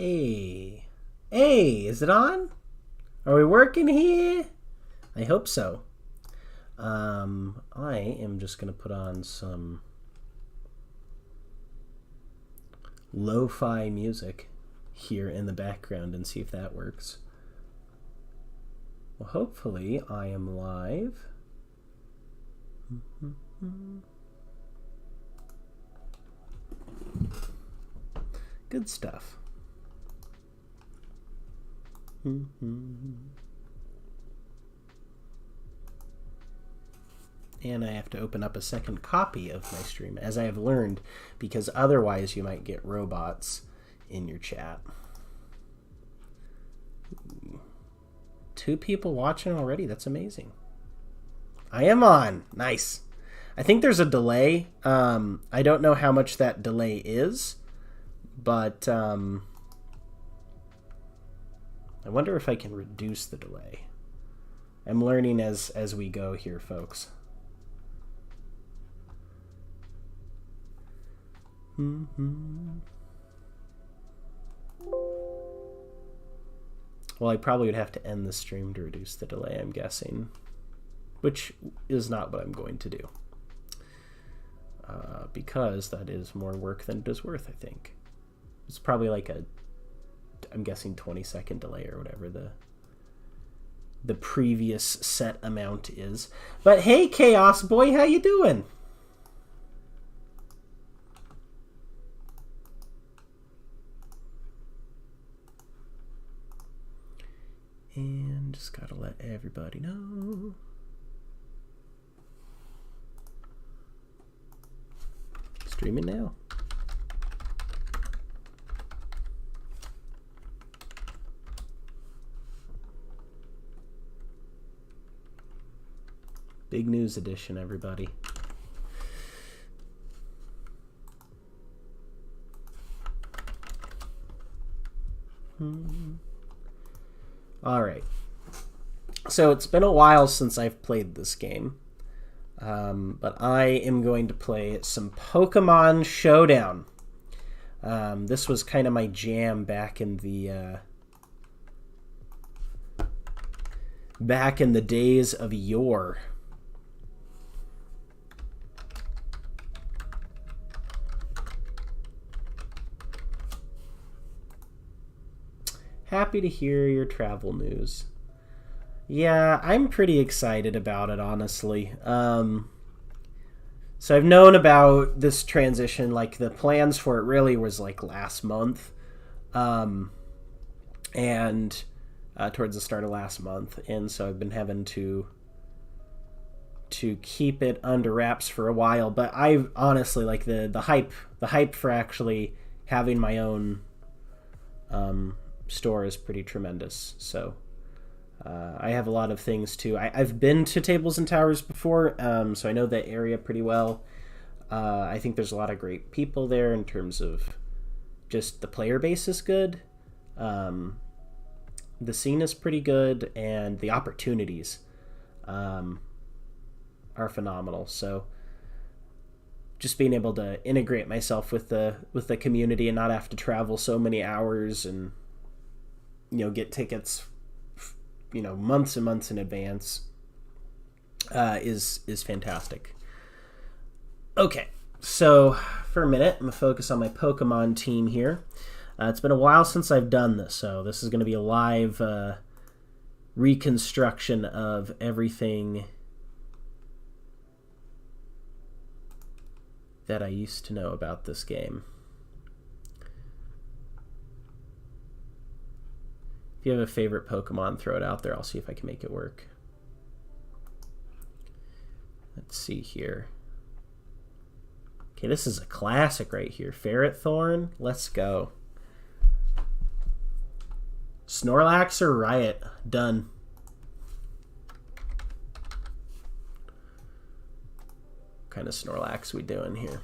Hey. Hey, is it on? Are we working here? I hope so. I am just going to put on some lo-fi music here in the background and see if that works. Well, hopefully I am live. Good stuff. And I have to open up a second copy of my stream, as I have learned, because otherwise you might get robots in your chat. 2 people watching already. That's amazing. I am on. Nice. I think there's a delay. I don't know how much that delay is, but I wonder if I can reduce the delay. I'm learning as we go here, folks. Well, I probably would have to end the stream to reduce the delay, I'm guessing, which is not what I'm going to do, because that is more work than it is worth, I think. It's probably like I'm guessing 20-second delay or whatever the previous set amount is. But hey, Chaos Boy, how you doing? And just gotta let everybody know. Streaming now. Big news edition, everybody. All right. So it's been a while since I've played this game, but I am going to play some Pokemon Showdown. This was kind of my jam back in the days of yore. Happy to hear your travel news. Yeah, I'm pretty excited about it, honestly. So I've known about this transition, like the plans for it really was like last month, and towards the start of last month, and so I've been having to keep it under wraps for a while. But I honestly like the hype for actually having my own store is pretty tremendous. So I have a lot of things too. I've been to Tables and Towers before, so I know that area pretty well. I think there's a lot of great people there in terms of just the player base is good. The scene is pretty good, and the opportunities are phenomenal. So just being able to integrate myself with the community and not have to travel so many hours and get tickets months and months in advance is fantastic. Okay, so for a minute I'm gonna focus on my Pokemon team here. It's been a while since I've done this, so this is going to be a live reconstruction of everything that I used to know about this game. If you have a favorite Pokemon, throw it out there. I'll see if I can make it work. Let's see here. Okay, this is a classic right here. Ferrothorn, let's go. Snorlax or Riot? Done. What kind of Snorlax we doing here?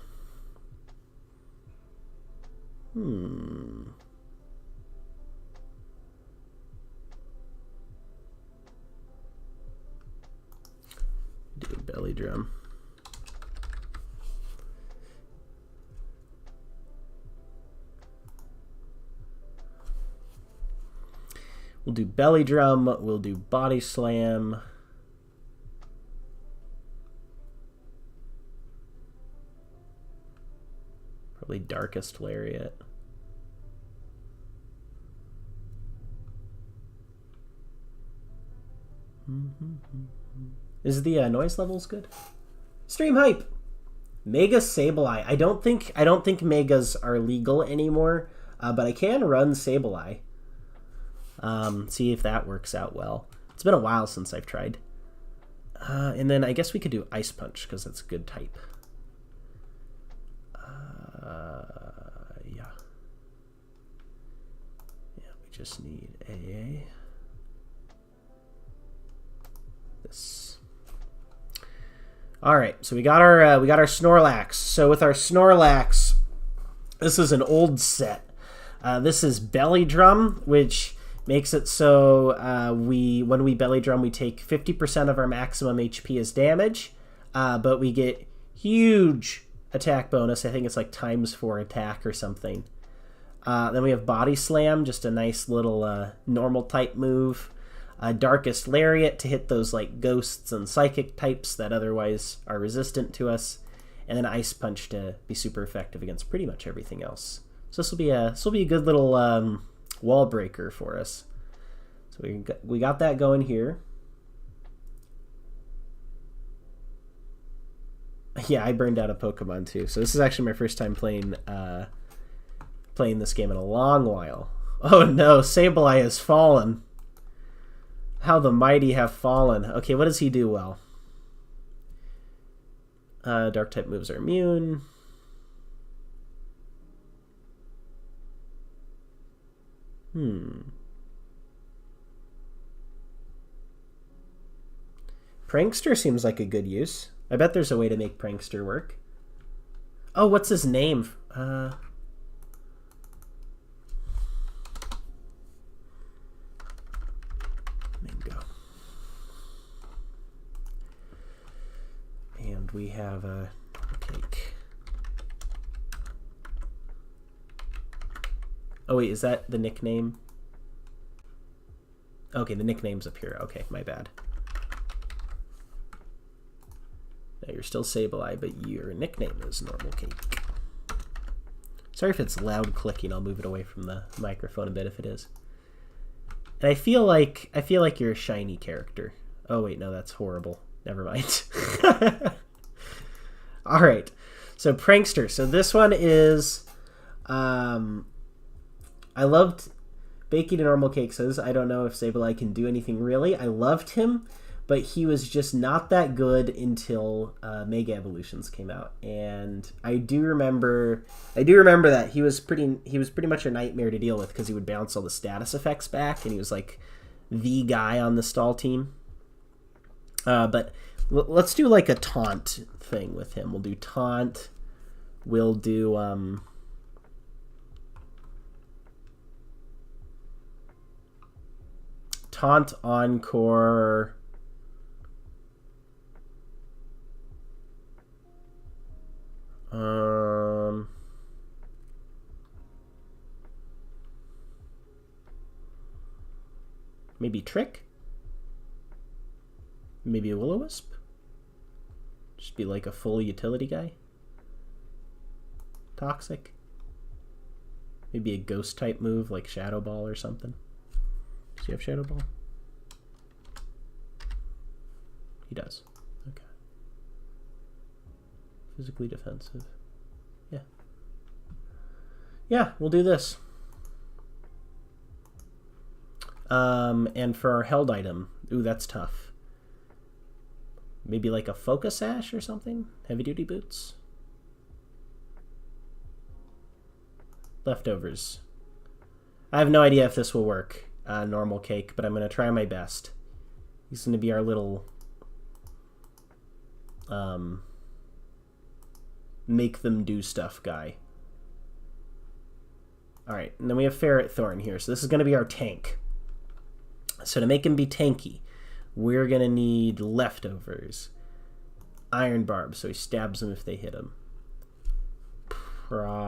Do a belly drum. do belly drum. We'll do body slam. Probably darkest lariat. Is the noise levels good? Stream hype. Mega Sableye. I don't think megas are legal anymore, but I can run Sableye. See if that works out well. It's been a while since I've tried. And then I guess we could do Ice Punch because that's a good type. Yeah. Yeah, we just need AA. This. All right, so we got our Snorlax. So with our Snorlax, this is an old set. This is Belly Drum, which makes it so when we Belly Drum, we take 50% of our maximum HP as damage, but we get huge attack bonus. I think it's like ×4 attack or something. Then we have Body Slam, just a nice little normal type move. Darkest Lariat to hit those like ghosts and psychic types that otherwise are resistant to us, and then Ice Punch to be super effective against pretty much everything else. So this will be a good little wall breaker for us. So we got that going here. Yeah, I burned out a Pokemon too. So this is actually my first time playing this game in a long while. Oh no, Sableye has fallen. How the mighty have fallen. Okay, what does he do well? Dark type moves are immune. Prankster seems like a good use. I bet there's a way to make Prankster work. Oh, what's his name? And we have a cake. Oh wait, is that the nickname? Okay, the nickname's up here. Okay, my bad. Now you're still Sableye, but your nickname is Normal Cake. Sorry if it's loud clicking. I'll move it away from the microphone a bit if it is. And I feel like you're a shiny character. Oh wait, no, that's horrible. Never mind. All right. So Prankster. So this one is I loved Baking a Normal Cake says, I don't know if Sableye can do anything really. I loved him, but he was just not that good until Mega Evolutions came out. And I do remember that he was pretty much a nightmare to deal with because he would bounce all the status effects back, and he was like the guy on the stall team. But let's do like a taunt thing with him. We'll do taunt. We'll do taunt encore. Maybe trick. Maybe a Will-O-Wisp. Just be like a full utility guy. Toxic. Maybe a ghost type move like Shadow Ball or something. Does he have Shadow Ball? He does. Okay. Physically defensive. Yeah. Yeah, we'll do this. And for our held item, ooh, that's tough. Maybe like a Focus Sash or something? Heavy duty boots? Leftovers. I have no idea if this will work, Normal Cake, but I'm going to try my best. He's going to be our little make them do stuff guy. Alright, and then we have Ferret Thorn here, so this is going to be our tank. So to make him be tanky, we're going to need Leftovers. Iron Barb, so he stabs them if they hit him. Probably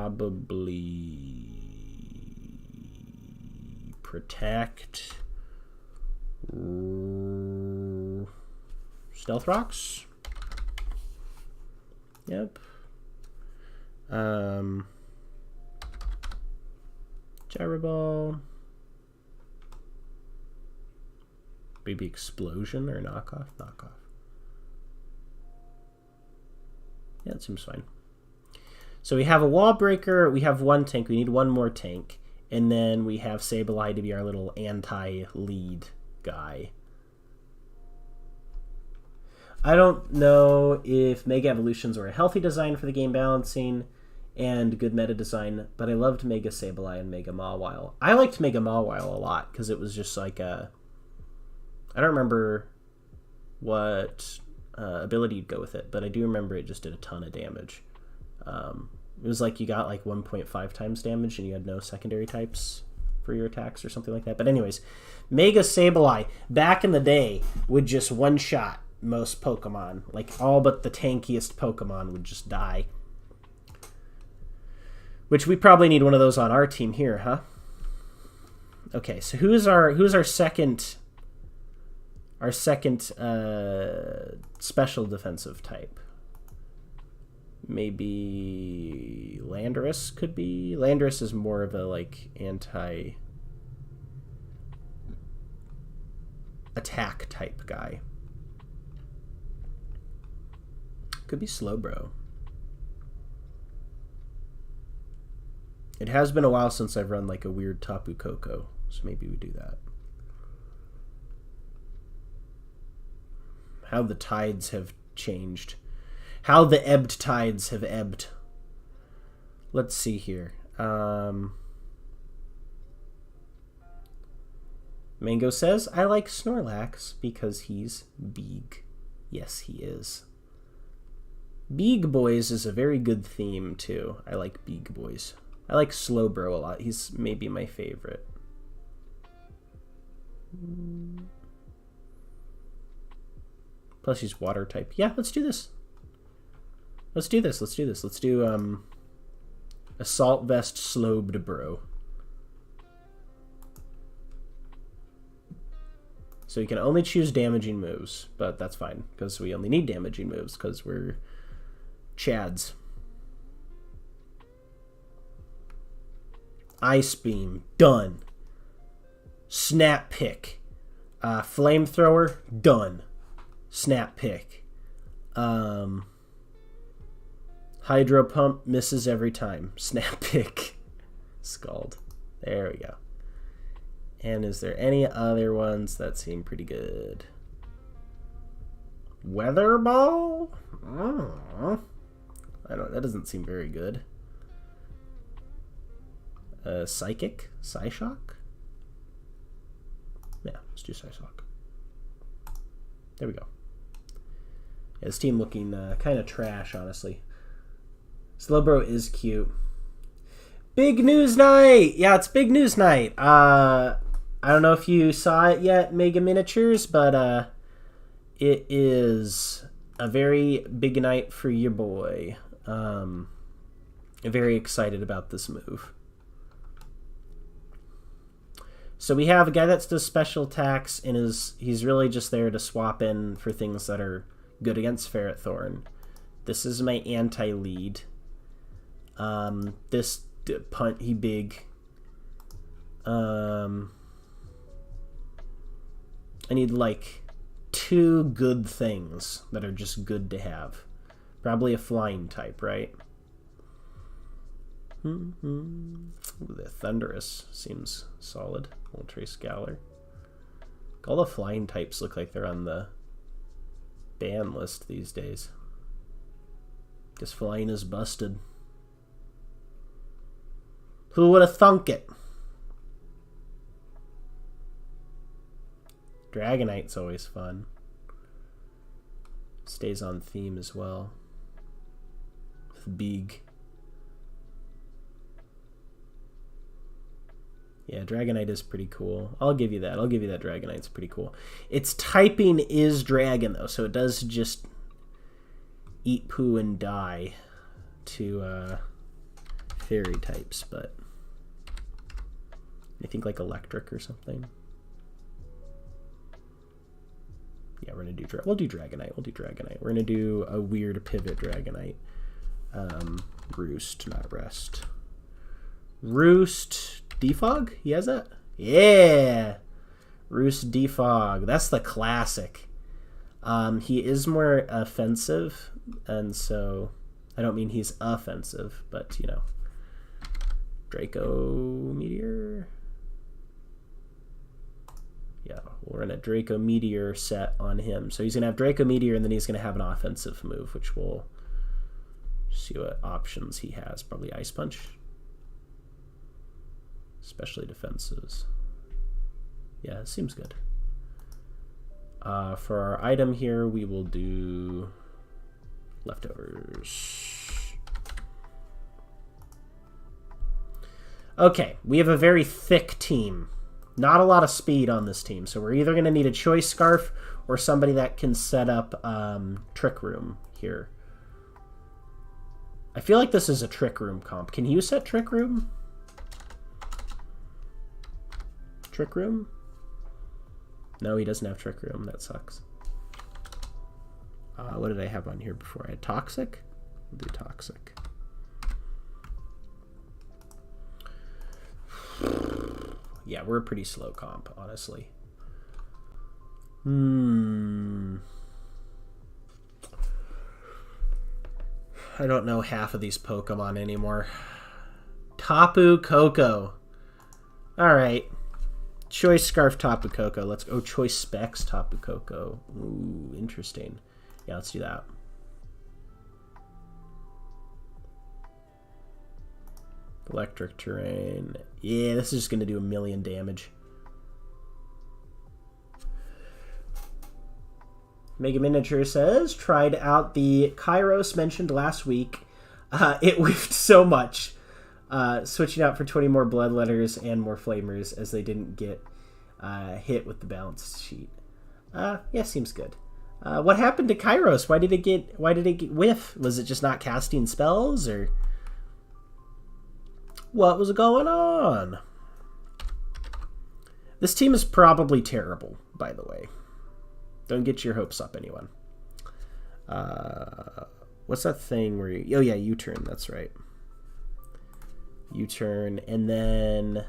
Protect. Stealth rocks. Yep. Gyro ball. Maybe explosion or knockoff? Knockoff. Yeah, it seems fine. So we have a wall breaker. We have one tank. We need one more tank. And then we have Sableye to be our little anti-lead guy. I don't know if Mega Evolutions were a healthy design for the game balancing and good meta design, but I loved Mega Sableye and Mega Mawile. I liked Mega Mawile a lot because it was just like a... I don't remember what ability you'd go with it, but I do remember it just did a ton of damage. It was like you got like 1.5 times damage and you had no secondary types for your attacks or something like that. But anyways, Mega Sableye, back in the day, would just one-shot most Pokemon. Like all but the tankiest Pokemon would just die. Which we probably need one of those on our team here, huh? Okay, so who's our second special defensive type? Maybe Landorus could be. Landorus is more of a like anti-attack type guy. Could be Slowbro. It has been a while since I've run like a weird Tapu Koko, so maybe we do that. How the tides have changed. How the ebbed tides have ebbed. Let's see here. Mango says, I like Snorlax because he's big. Yes, he is. Big Boys is a very good theme, too. I like Big Boys. I like Slowbro a lot. He's maybe my favorite. Plus he's water type. Yeah, let's do this. Let's do this. Let's do this. Let's do Assault Vest Slowbro. So you can only choose damaging moves, but that's fine because we only need damaging moves because we're Chads. Ice Beam, done. Snap Pick. Flamethrower, done. Snap Pick. Hydro Pump misses every time. Snap Pick. Scald. There we go. And is there any other ones that seem pretty good? Weather Ball? I don't. That doesn't seem very good. Psychic? Psyshock? Yeah, let's do Psyshock. There we go. Yeah, this team looking kind of trash, honestly. Slowbro is cute. Big news night! Yeah, it's big news night. I don't know if you saw it yet, Mega Miniatures, but it is a very big night for your boy. I'm very excited about this move. So we have a guy that does special attacks and he's really just there to swap in for things that are good against Ferrothorn. This is my anti-lead. This punt, he big. I need like 2 good things that are just good to have. Probably a flying type, right? The Thunderous seems solid. Moltres Scowler. All the flying types look like they're on the ban list these days. Guess flying is busted. Who would have thunk it? Dragonite's always fun. Stays on theme as well. Big. Yeah, Dragonite is pretty cool. I'll give you that. I'll give you that. Dragonite's pretty cool. Its typing is Dragon, though, so it does just eat poo and die to fairy types, but I think like electric or something. Yeah, we're gonna do we'll do Dragonite. We're gonna do a weird pivot Dragonite. Roost, not rest. Roost Defog? He has that? Yeah! Roost Defog. That's the classic. He is more offensive, and so I don't mean he's offensive, but you know. Draco Meteor. Yeah, we're in a Draco Meteor set on him. So he's going to have Draco Meteor, and then he's going to have an offensive move, which we'll see what options he has. Probably Ice Punch. Especially defenses. Yeah, it seems good. For our item here, we will do leftovers. Okay, we have a very thick team. Not a lot of speed on this team, so we're either going to need a Choice Scarf or somebody that can set up Trick Room here. I feel like this is a Trick Room comp. Can you set Trick Room? Trick Room? No, he doesn't have Trick Room. That sucks. What did I have on here before? I had Toxic? We'll do Toxic. Yeah, we're a pretty slow comp, honestly. I don't know half of these Pokemon anymore. Tapu Koko. Alright. Choice Scarf Tapu Koko. Let's go. Oh, Choice Specs Tapu Koko. Ooh, interesting. Yeah, let's do that. Electric Terrain. Yeah, this is just going to do 1,000,000 damage. Mega Miniature says, tried out the Kairos mentioned last week. It whiffed so much. Switching out for 20 more Bloodletters and more Flamers as they didn't get hit with the balance sheet. Yeah, seems good. What happened to Kairos? Why did it get whiff? Was it just not casting spells, or what was going on? This team is probably terrible, by the way. Don't get your hopes up, anyone. What's that thing where you... Oh, yeah, U-turn. That's right. U-turn, and then...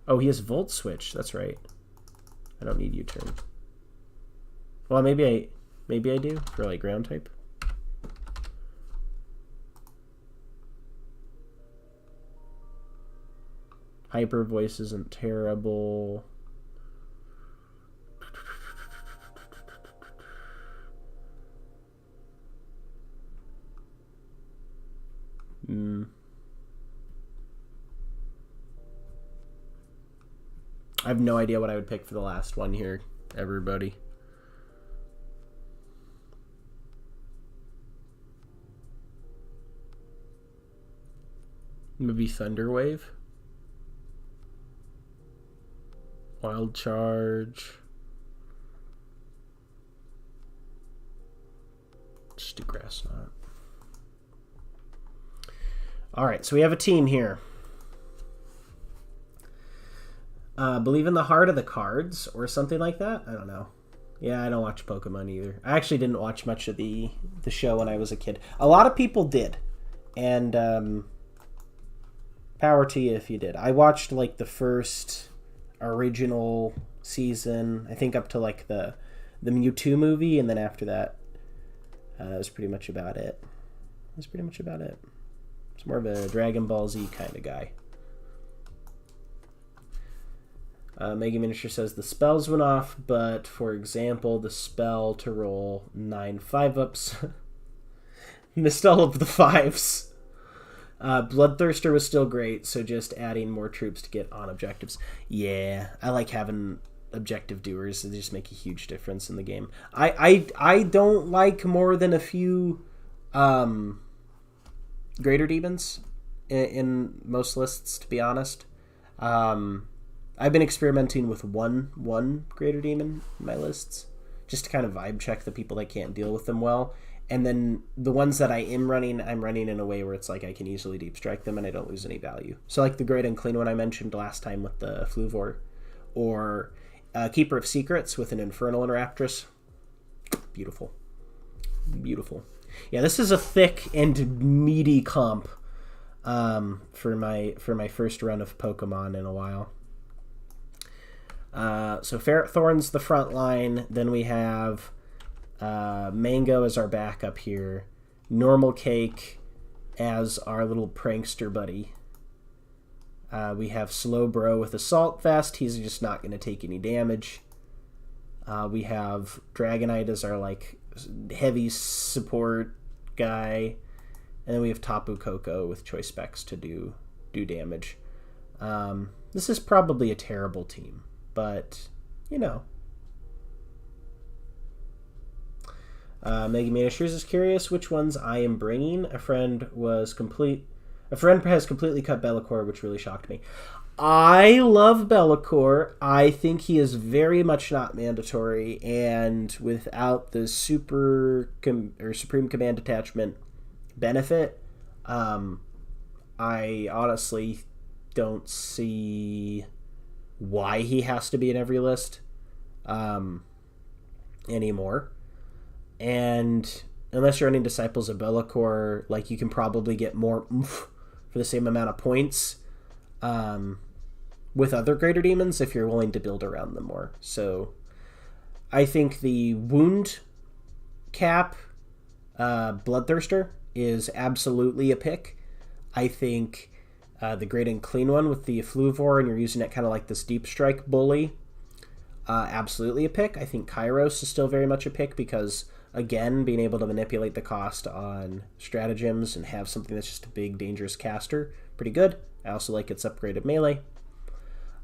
Oh, he has Volt Switch. That's right. I don't need U-turn. Well, maybe I do for, like, ground type. Hyper Voice isn't terrible. I have no idea what I would pick for the last one here, everybody. Maybe Thunderwave. Wild Charge. Just do Grass Knot. Alright, so we have a team here. Believe in the heart of the cards, or something like that? I don't know. Yeah, I don't watch Pokemon either. I actually didn't watch much of the show when I was a kid. A lot of people did. And power to you if you did. I watched like the first original season, I think up to like the Mewtwo movie, and then after that, that was pretty much about it. It's more of a Dragon Ball Z kind of guy. Mega Miniature says the spells went off, but for example, the spell to roll 9 5-ups missed all of the 5s. Bloodthirster was still great, so just adding more troops to get on objectives. Yeah, I like having objective doers. They just make a huge difference in the game. I don't like more than a few Greater Demons in most lists, to be honest. I've been experimenting with one Greater Demon in my lists, just to kind of vibe check the people that can't deal with them well. And then the ones that I am running, I'm running in a way where it's like I can easily deep strike them and I don't lose any value. So like the Great Unclean one I mentioned last time with the Fluvor, or Keeper of Secrets with an Infernal Interruptress. Beautiful. Beautiful. Yeah, this is a thick and meaty comp for my first run of Pokemon in a while. So Ferret Thorn's the front line. Then we have Mango as our backup here. Normal Cake as our little prankster buddy. We have Slowbro with Assault Vest. He's just not going to take any damage. We have Dragonite as our like heavy support guy. And then we have Tapu Koko with Choice Specs to do damage. This is probably a terrible team, but you know. Maggie Manishers is curious which ones I am bringing. A friend has completely cut Bellacore, which really shocked me. I love Bellacore. I think he is very much not mandatory, and without the Supreme Command Attachment benefit, I honestly don't see why he has to be in every list anymore. And unless you're running Disciples of Bellacore, like, you can probably get more oomph for the same amount of points with other Greater Demons if you're willing to build around them more. So I think the Wound Cap Bloodthirster is absolutely a pick. I think the Great and Clean one with the Fluvor, and you're using it kind of like this Deep Strike bully, absolutely a pick. I think Kairos is still very much a pick because, again, being able to manipulate the cost on stratagems and have something that's just a big, dangerous caster, pretty good. I also like its upgraded melee.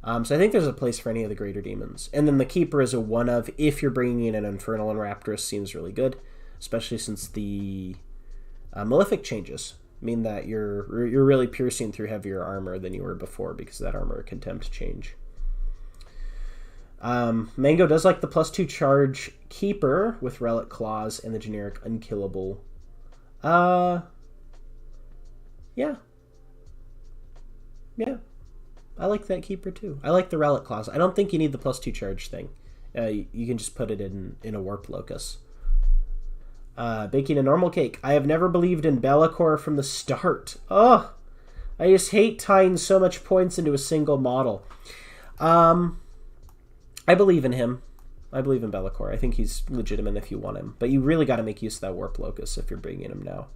So I think there's a place for any of the Greater Demons. And then the Keeper is a one of, if you're bringing in an Infernal and Raptorous, seems really good, especially since the Malefic changes mean that you're really piercing through heavier armor than you were before because of that Armor Contempt change. Mango does like the +2 charge Keeper with Relic Claws and the generic Unkillable. Yeah. I like that Keeper too. I like the Relic Claws. I don't think you need the +2 charge thing. You can just put it in a Warp Locus. Baking a Normal Cake. I have never believed in Bellacore from the start. Oh, I just hate tying so much points into a single model. I believe in him. I believe in Bellacore. I think he's legitimate if you want him. But you really got to make use of that Warp Locus if you're bringing him now.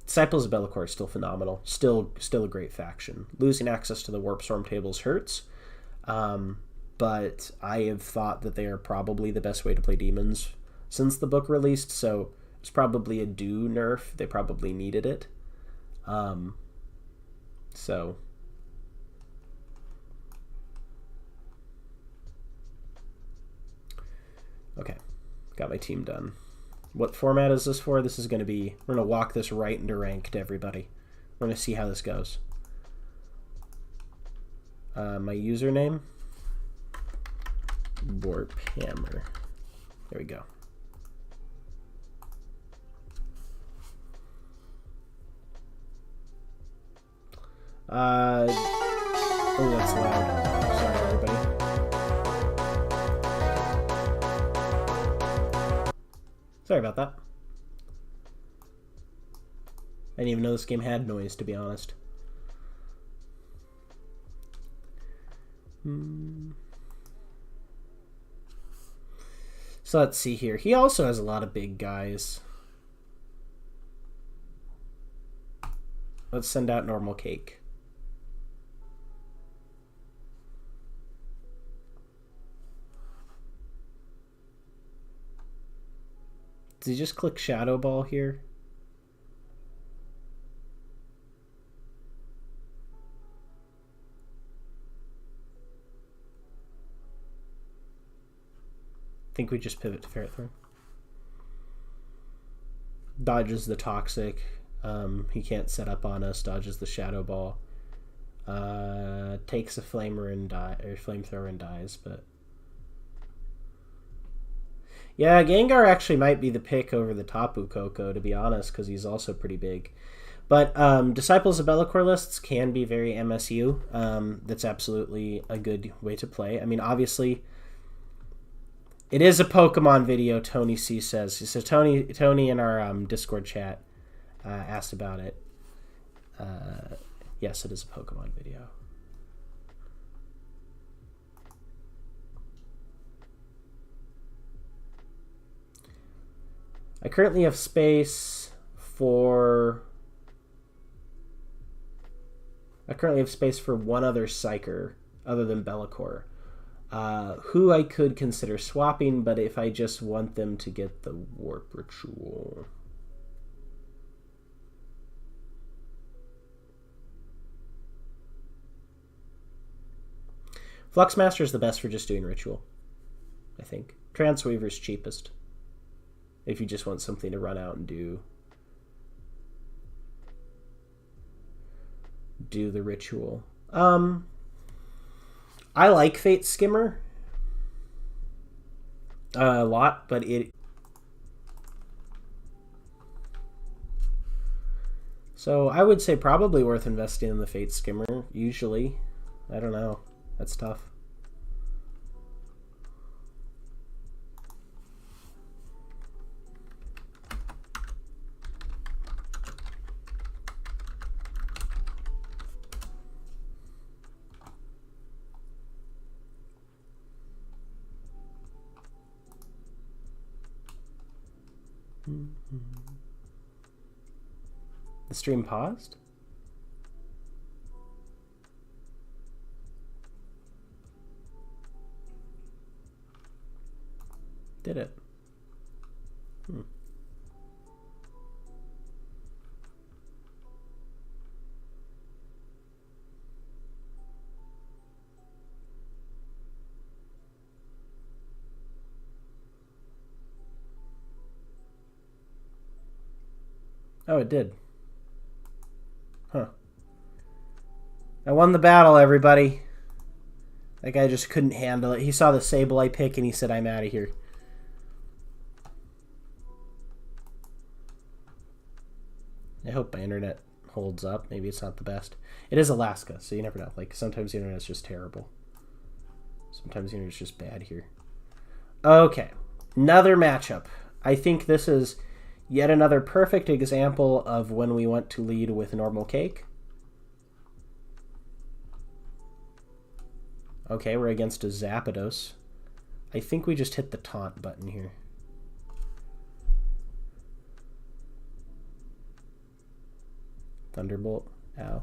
Disciples of Bellacore is still phenomenal. Still a great faction. Losing access to the Warp Storm tables hurts. But I have thought that they are probably the best way to play demons since the book released, so it's probably a due nerf. They probably needed it. So okay, got my team done. What format is this for? This is going to be, we're going to walk this right into ranked, everybody. We're going to see how this goes. My username, Warphammer. There we go. Oh, that's loud. Sorry, everybody. Sorry about that. I didn't even know this game had noise, to be honest. So let's see here. He also has a lot of big guys. Let's send out Normal Cake. Does he just click Shadow Ball here? I think we just pivot to Ferret Thorn. Dodges the Toxic. He can't set up on us. Dodges the Shadow Ball. Takes a Flamethrower and dies, but Yeah, Gengar actually might be the pick over the Tapu Koko, to be honest, because he's also pretty big. But Disciples of Be'lakor lists can be very MSU. That's absolutely a good way to play. I mean, obviously, it is a Pokemon video, Tony C says. So Tony in our Discord chat asked about it. Yes, it is a Pokemon video. I currently have space for one other Psyker other than Be'lakor, who I could consider swapping, but if I just want them to get the Warp Ritual. Fluxmaster is the best for just doing Ritual, I think. Transweaver's cheapest, if you just want something to run out and do the Ritual. I like Fate Skimmer a lot, but so I would say probably worth investing in the Fate Skimmer, usually. I don't know. That's tough. The stream paused? Did it? Oh, it did. Huh. I won the battle, everybody. That guy just couldn't handle it. He saw the Sableye pick and he said, I'm out of here. I hope my internet holds up. Maybe it's not the best. It is Alaska, so you never know. Like, sometimes the internet's just terrible. Sometimes the internet's just bad here. Okay. Another matchup. I think this is yet another perfect example of when we want to lead with normal cake. Okay, we're against a Zapdos. I think we just hit the taunt button here. Thunderbolt. Ow.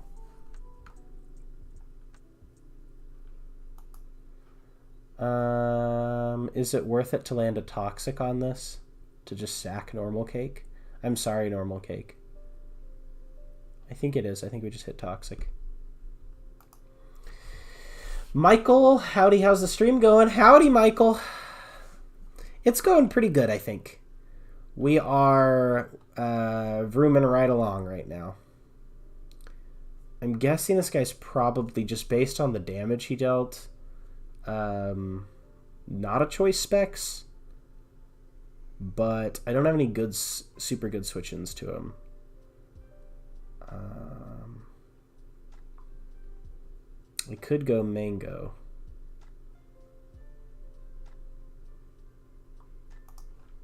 Is it worth it to land a Toxic on this? To just sack normal cake? I'm sorry, normal cake. I think it is. I think we just hit Toxic. Michael, howdy, how's the stream going? Howdy, Michael. It's going pretty good, I think. We are vrooming right along right now. I'm guessing this guy's probably, just based on the damage he dealt, not a choice specs, but I don't have any good, super good switch-ins to him. We could go Mango.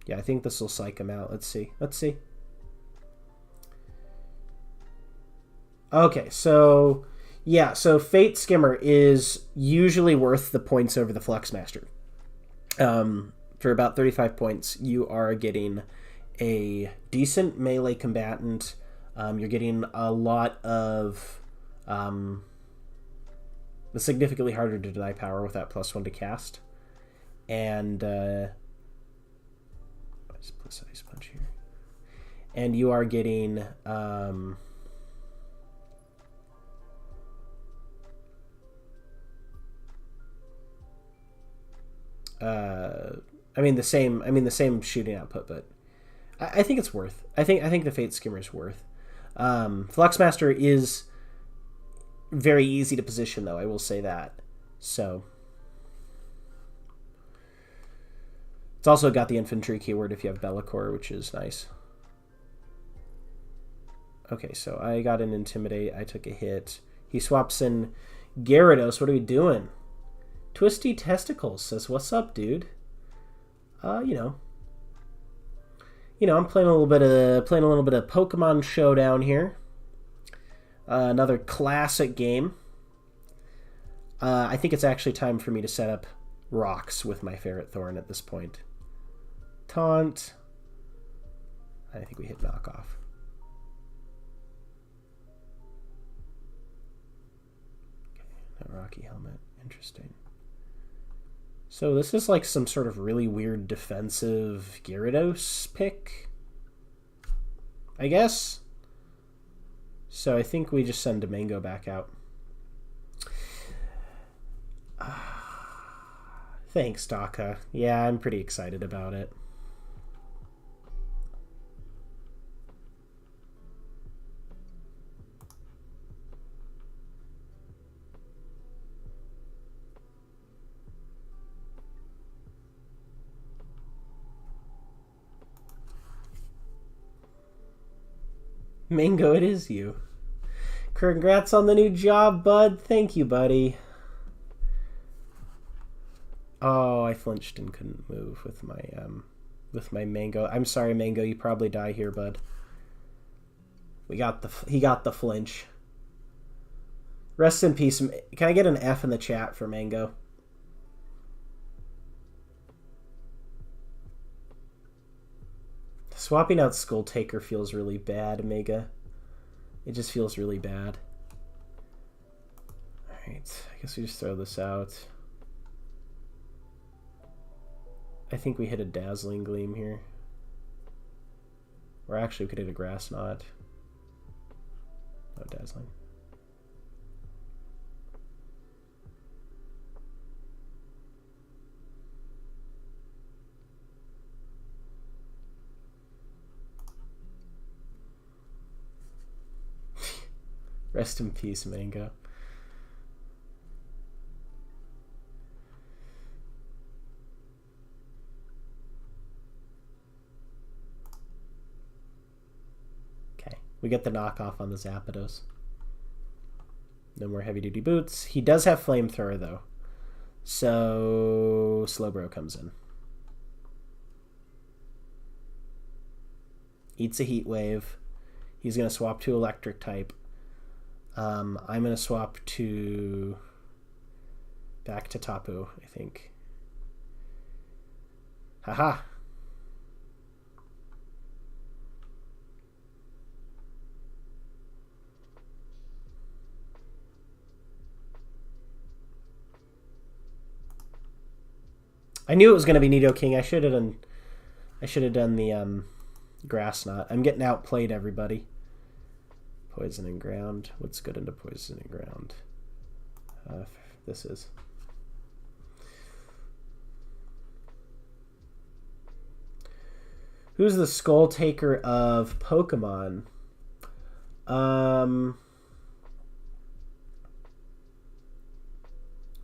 Yeah, I think this will psych him out. Let's see. Let's see. Okay, so yeah, so Fate Skimmer is usually worth the points over the Fluxmaster. For about 35 points, you are getting a decent melee combatant. You're getting a lot of significantly harder to deny power with that +1 to cast. And just plus Ice Punch here. And you are getting the same shooting output, but I think it's worth. I think the Fate Skimmer is worth. Fluxmaster is very easy to position, though. I will say that. So It's also got the infantry keyword if you have Bellicor, which is nice. Okay, so I got an Intimidate. I took a hit. He swaps in Gyarados. What are we doing? Twisty Testicles says, "What's up, dude?" You know, I'm playing a little bit of Pokemon Showdown here. Another classic game. I think it's actually time for me to set up rocks with my Ferret Thorn at this point. Taunt. I think we hit knockoff. Okay, Rocky Helmet. Interesting. So this is like some sort of really weird defensive Gyarados pick, I guess. So I think we just send Domingo back out. Thanks, Daka. Yeah, I'm pretty excited about it. Mango, it is you. Congrats on the new job, bud. Thank you, buddy. Oh, I flinched and couldn't move with my Mango. I'm sorry, Mango. You probably die here, bud. He got the flinch. Rest in peace. Can I get an F in the chat for Mango? Swapping out Skull Taker feels really bad, Mega. It just feels really bad. Alright, I guess we just throw this out. I think we hit a Dazzling Gleam here. Or actually, we could hit a Grass Knot. No Dazzling. Rest in peace, Mango. Okay, we get the knockoff on the Zapdos. No more heavy-duty boots. He does have Flamethrower, though. So Slowbro comes in. Eats a Heat Wave. He's going to swap to Electric type. I'm going to swap to back to Tapu, I think. Haha. I knew it was going to be Nidoking. I should have done the Grass Knot. I'm getting outplayed, everybody. Poison and Ground. What's good into Poison and Ground? This is. Who's the Skull Taker of Pokemon?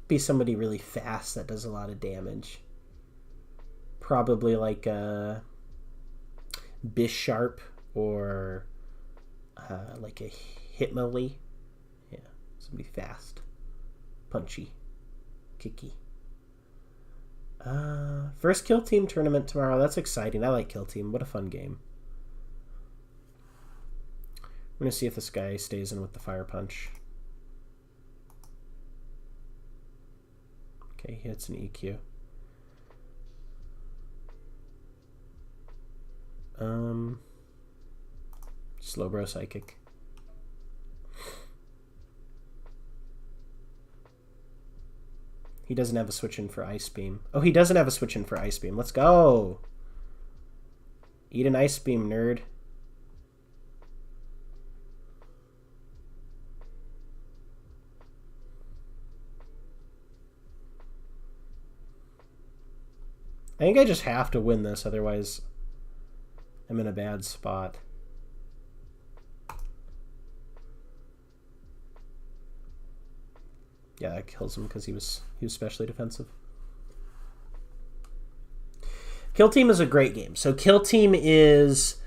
Be somebody really fast that does a lot of damage. Probably like Bisharp or like a Hitmonlee. Yeah, somebody fast, punchy, kicky. First Kill Team tournament tomorrow. That's exciting. I like Kill Team. What a fun game. I'm gonna see if this guy stays in with the Fire Punch. Okay, he hits an EQ. Slowbro Psychic. He doesn't have a switch in for Ice Beam. Oh, he doesn't have a switch in for Ice Beam. Let's go. Eat an Ice Beam, nerd. I think I just have to win this, otherwise I'm in a bad spot. Yeah, that kills him because he was especially defensive. Kill Team is a great game. So Kill Team is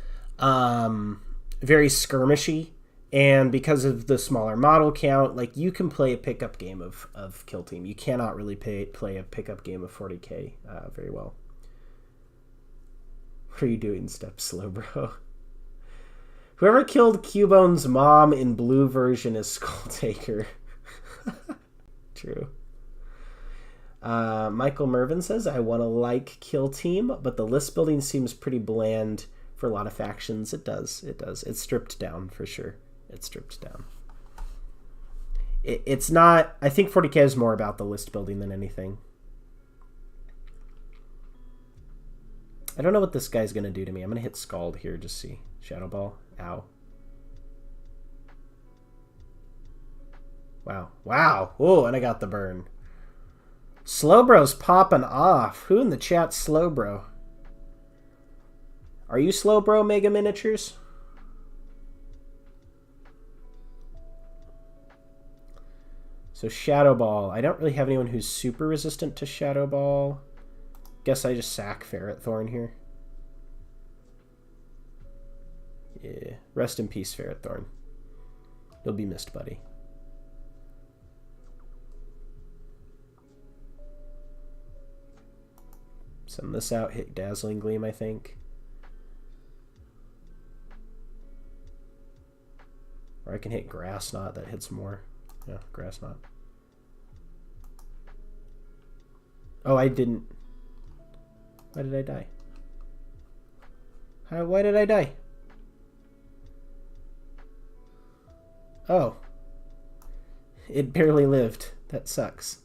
very skirmishy, and because of the smaller model count, like you can play a pickup game of Kill Team. You cannot really play a pickup game of 40k very well. What are you doing, Step Slow, bro? Whoever killed Cubone's mom in blue version is Skulltaker. True. Michael Mervin says, I want to like Kill Team, but the list building seems pretty bland for a lot of factions. It does. It's stripped down for sure. It's stripped down. It's not... I think 40k is more about the list building than anything. I don't know what this guy's going to do to me. I'm going to hit Scald here, just see. Shadow Ball. Ow. Wow. Oh, and I got the burn. Slowbro's popping off. Who in the chat's Slowbro? Are you Slowbro, Mega Miniatures? So Shadow Ball. I don't really have anyone who's super resistant to Shadow Ball. Guess I just sack Ferret Thorn here. Yeah. Rest in peace, Ferret Thorn. You'll be missed, buddy. Send this out, hit Dazzling Gleam, I think. Or I can hit Grass Knot, that hits more. Yeah, Grass Knot. Oh, I didn't. Why did I die? Why did I die? Oh. It barely lived. That sucks.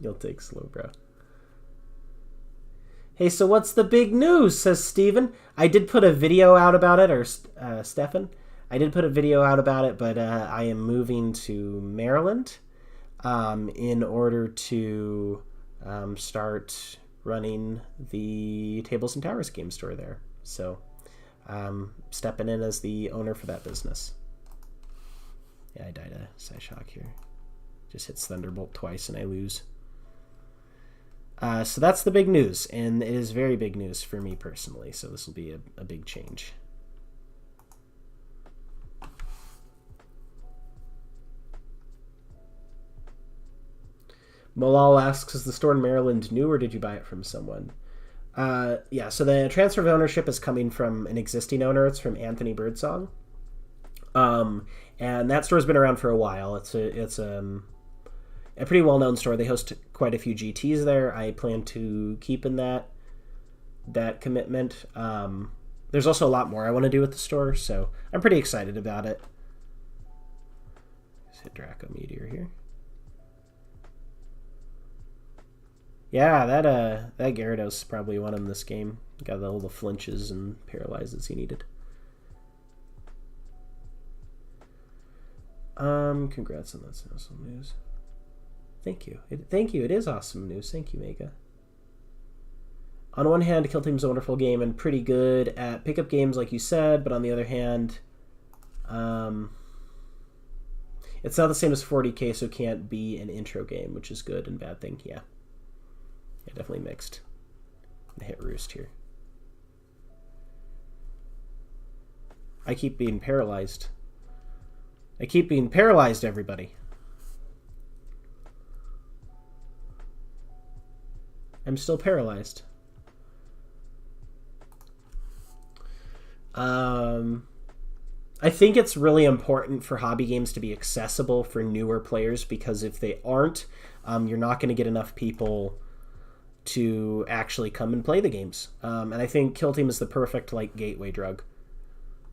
You'll take slow, bro. Hey, so what's the big news, says Steven. I did put a video out about it, or Stefan. I did put a video out about it, but I am moving to Maryland in order to start running the Tables and Towers game store there. So stepping in as the owner for that business. Yeah, I died a Psyshock here. Just hits Thunderbolt twice and I lose. So that's the big news, and it is very big news for me personally, so this will be a big change. Malal asks, is the store in Maryland new, or did you buy it from someone? Yeah, so the transfer of ownership is coming from an existing owner. It's from Anthony Birdsong. And that store's been around for a while. It's a pretty well-known store. They host quite a few GTs there. I plan to keep in that commitment. There's also a lot more I want to do with the store, so I'm pretty excited about it. Let's hit Draco Meteor here. Yeah, that Gyarados probably won him this game. Got all the flinches and paralyzes he needed. Congrats on that. That's awesome news. Thank you. Thank you. It is awesome news. Thank you, Mega. On one hand, Kill Team's a wonderful game and pretty good at pickup games, like you said, but on the other hand, it's not the same as 40k, so it can't be an intro game, which is good and bad thing. Yeah. Yeah, definitely mixed. I hit Roost here. I keep being paralyzed. I keep being paralyzed, everybody. I'm still paralyzed. I think it's really important for hobby games to be accessible for newer players, because if they aren't, you're not going to get enough people to actually come and play the games. And I think Kill Team is the perfect gateway drug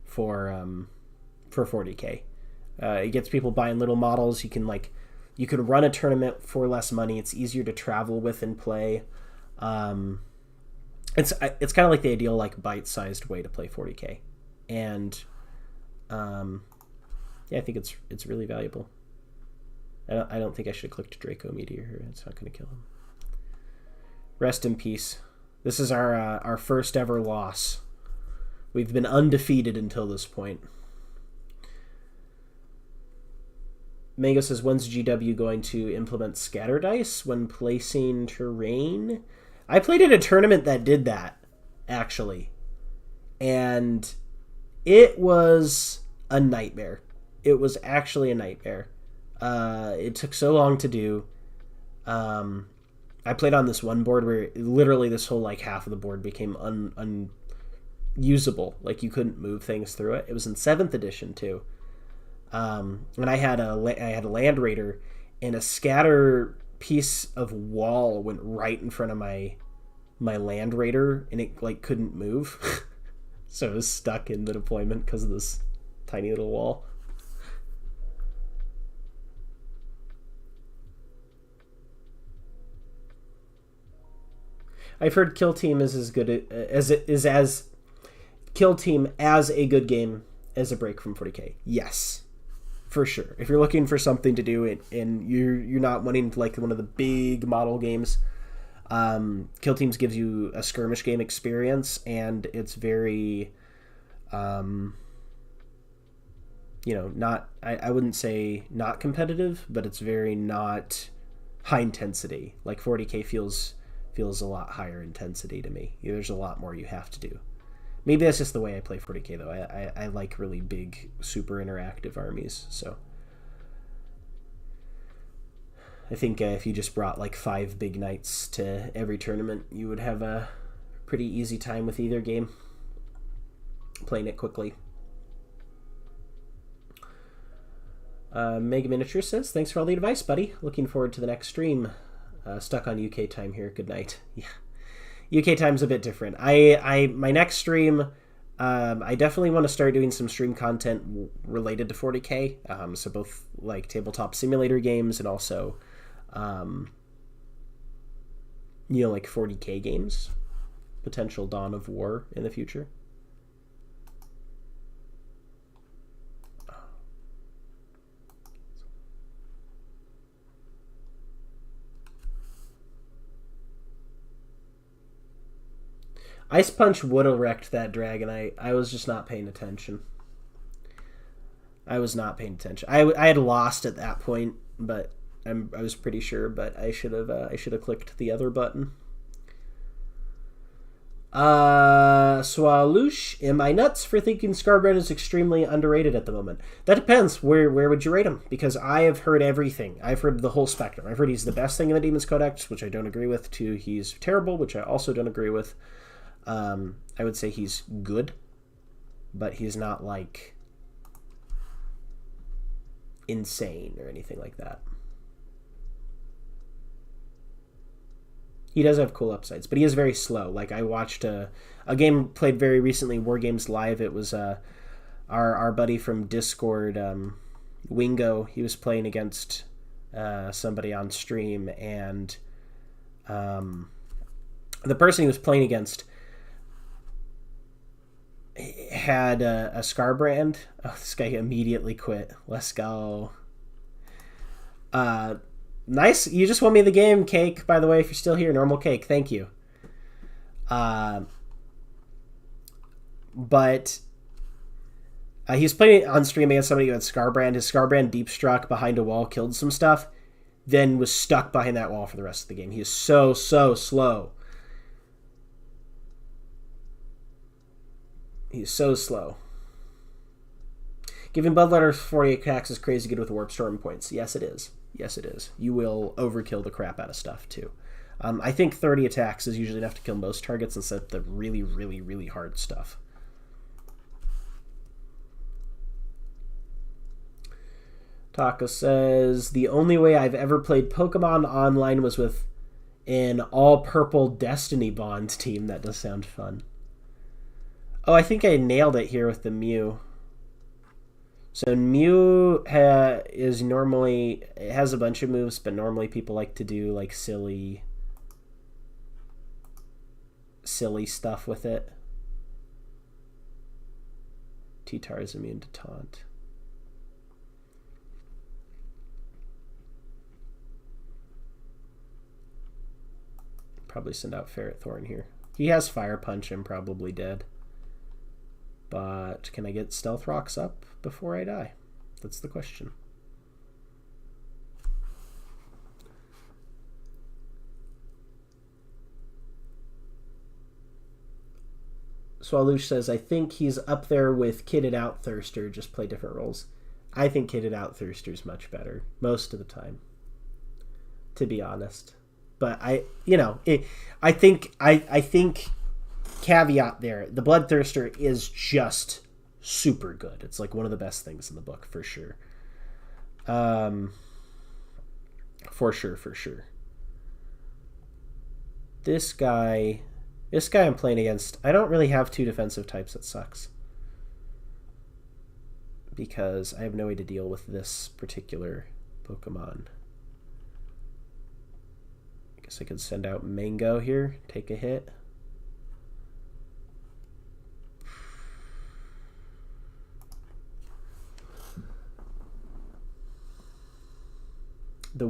for 40k. It gets people buying little models. You can run a tournament for less money. It's easier to travel with and play. It's kind of like the ideal bite-sized way to play 40k, and yeah, I think it's really valuable. I don't think I should have clicked Draco Meteor here. It's not going to kill him. Rest in peace. This is our first ever loss. We've been undefeated until this point. Mango says, when's GW going to implement scatter dice when placing terrain? I played at a tournament that did that, actually. And it was a nightmare. It was actually a nightmare. It took so long to do. I played on this one board where literally this whole like half of the board became unusable. Like you couldn't move things through it. It was in 7th edition too. And I had a land raider, and a scatter piece of wall went right in front of my land raider, and it like couldn't move. So it was stuck in the deployment because of this tiny little wall. I've heard Kill Team is as good as Kill Team as a good game as a break from 40K. Yes, for sure. If you're looking for something to do and you're not wanting to like one of the big model games, Kill Teams gives you a skirmish game experience, and it's very, not, I wouldn't say not competitive, but it's very not high intensity. Like 40K feels a lot higher intensity to me. There's a lot more you have to do. Maybe that's just the way I play 40K, though. I like really big, super interactive armies, so I think if you just brought like 5 big knights to every tournament, you would have a pretty easy time with either game, playing it quickly. Mega Miniature says, thanks for all the advice, buddy. Looking forward to the next stream. Stuck on UK time here. Good night. Yeah, UK time's a bit different. My next stream, I definitely want to start doing some stream content related to 40K. So both like tabletop simulator games and also, like 40K games. Potential Dawn of War in the future. Ice Punch would have wrecked that dragon. I was just not paying attention. I had lost at that point, but I was pretty sure. But I should have clicked the other button. Swaloosh, am I nuts for thinking Scarbrand is extremely underrated at the moment? That depends. Where would you rate him? Because I have heard everything. I've heard the whole spectrum. I've heard he's the best thing in the Demon's Codex, which I don't agree with, to he's terrible, which I also don't agree with. I would say he's good, but he's not like insane or anything like that. He does have cool upsides, but he is very slow. Like I watched a game played very recently, War Games Live. It was our buddy from Discord, Wingo. He was playing against somebody on stream, and the person he was playing against had a Scarbrand. Oh, this guy immediately quit. Let's go. Nice. You just won me the game, Cake, by the way, if you're still here. Normal Cake. Thank you. But he was playing on stream against somebody who had Scarbrand. His Scarbrand deep struck behind a wall, killed some stuff, then was stuck behind that wall for the rest of the game. He is so slow. He's so slow. Giving Bloodletter 48 attacks is crazy good with Warp Storm points. Yes, it is. Yes, it is. You will overkill the crap out of stuff, too. I think 30 attacks is usually enough to kill most targets instead of the really, really, really hard stuff. Taka says, the only way I've ever played Pokemon online was with an all-purple Destiny Bond team. That does sound fun. Oh, I think I nailed it here with the Mew. So Mew is normally, it has a bunch of moves, but normally people like to do like silly stuff with it. T-Tar is immune to taunt. Probably send out Ferret Thorn here. He has Fire Punch and probably dead. But can I get Stealth Rocks up before I die? That's the question. Swalush says, I think he's up there with Kitted Out Thirster, just play different roles. I think Kitted Out Thirster's much better, most of the time, to be honest. But I think caveat there, the Bloodthirster is just super good. It's like one of the best things in the book, for sure. For sure. This guy I'm playing against, I don't really have two defensive types. That sucks. Because I have no way to deal with this particular Pokemon. I guess I could send out Mango here, take a hit. The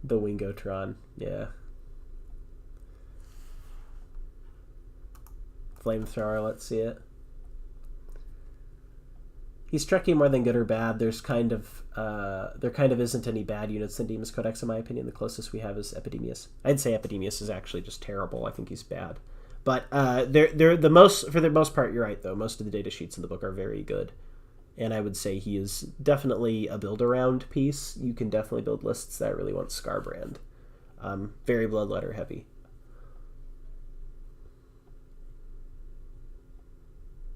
Wingotron, yeah. Flamethrower, let's see it. He's tricky more than good or bad. There kind of isn't any bad units in Demon's Codex, in my opinion. The closest we have is Epidemius. I'd say Epidemius is actually just terrible. I think he's bad. But for the most part, you're right, though. Most of the data sheets in the book are very good. And I would say he is definitely a build-around piece. You can definitely build lists that really want Scarbrand. Very Bloodletter heavy.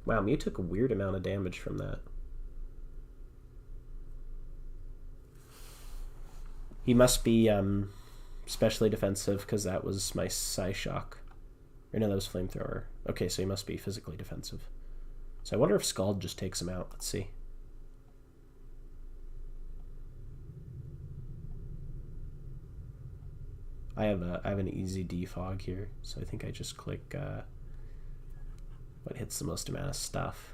Wow, Mew took a weird amount of damage from that. He must be specially defensive, because that was my Psyshock. Or no, that was Flamethrower. Okay, so he must be physically defensive. So I wonder if Scald just takes him out. Let's see. I have an easy defog here, so I think I just click what hits the most amount of stuff.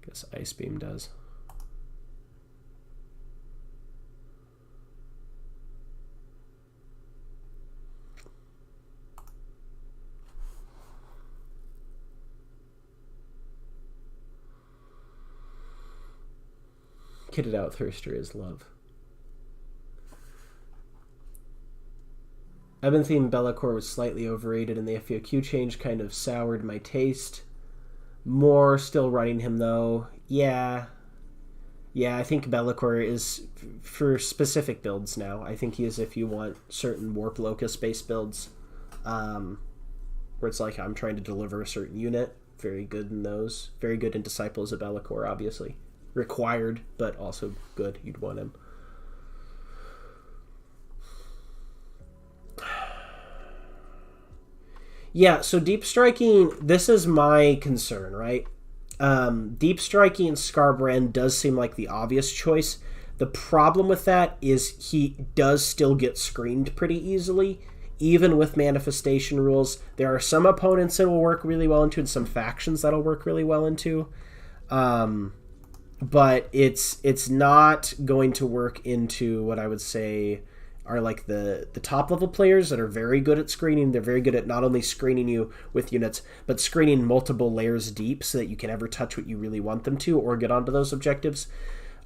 Guess Ice Beam does. Kitted Out Thirster is love. I've been thinking Bellacore was slightly overrated, and the FAQ change kind of soured my taste. More still running him, though. Yeah, I think Bellacore is for specific builds now. I think he is if you want certain Warp Locust-based builds, where it's like I'm trying to deliver a certain unit. Very good in those. Very good in Disciples of Bellacore, obviously. Required, but also good. You'd want him. Yeah, so Deep Striking, this is my concern, right? Deep Striking Scarbrand does seem like the obvious choice. The problem with that is he does still get screened pretty easily, even with manifestation rules. There are some opponents that will work really well into, and some factions that'll work really well into. But it's not going to work into what I would say are like the top level players that are very good at screening. They're very good at not only screening you with units, but screening multiple layers deep so that you can ever touch what you really want them to or get onto those objectives.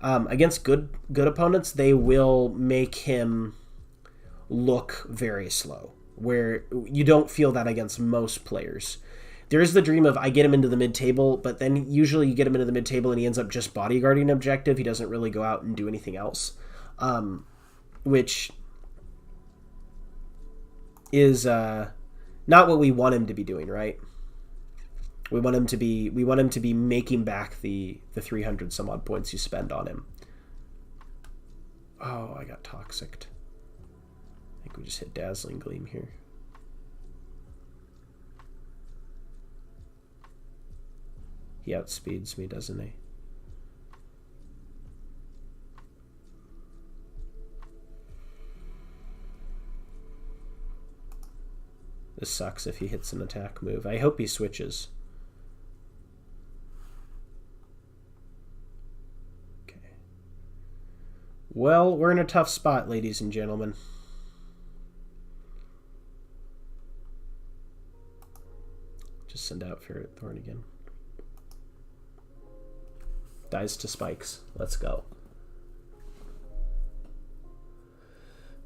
Against good opponents, they will make him look very slow, where you don't feel that against most players. There is the dream of I get him into the mid-table, but then usually you get him into the mid-table and he ends up just bodyguarding objective. He doesn't really go out and do anything else, which is not what we want him to be doing, right? We want him to be making back the 300 some odd points you spend on him. Oh, I got toxicked. I think we just hit Dazzling Gleam here. He outspeeds me, doesn't he? This sucks if he hits an attack move. I hope he switches. Okay. Well, we're in a tough spot, ladies and gentlemen. Just send out Ferret Thorn again. Dies to spikes. Let's go.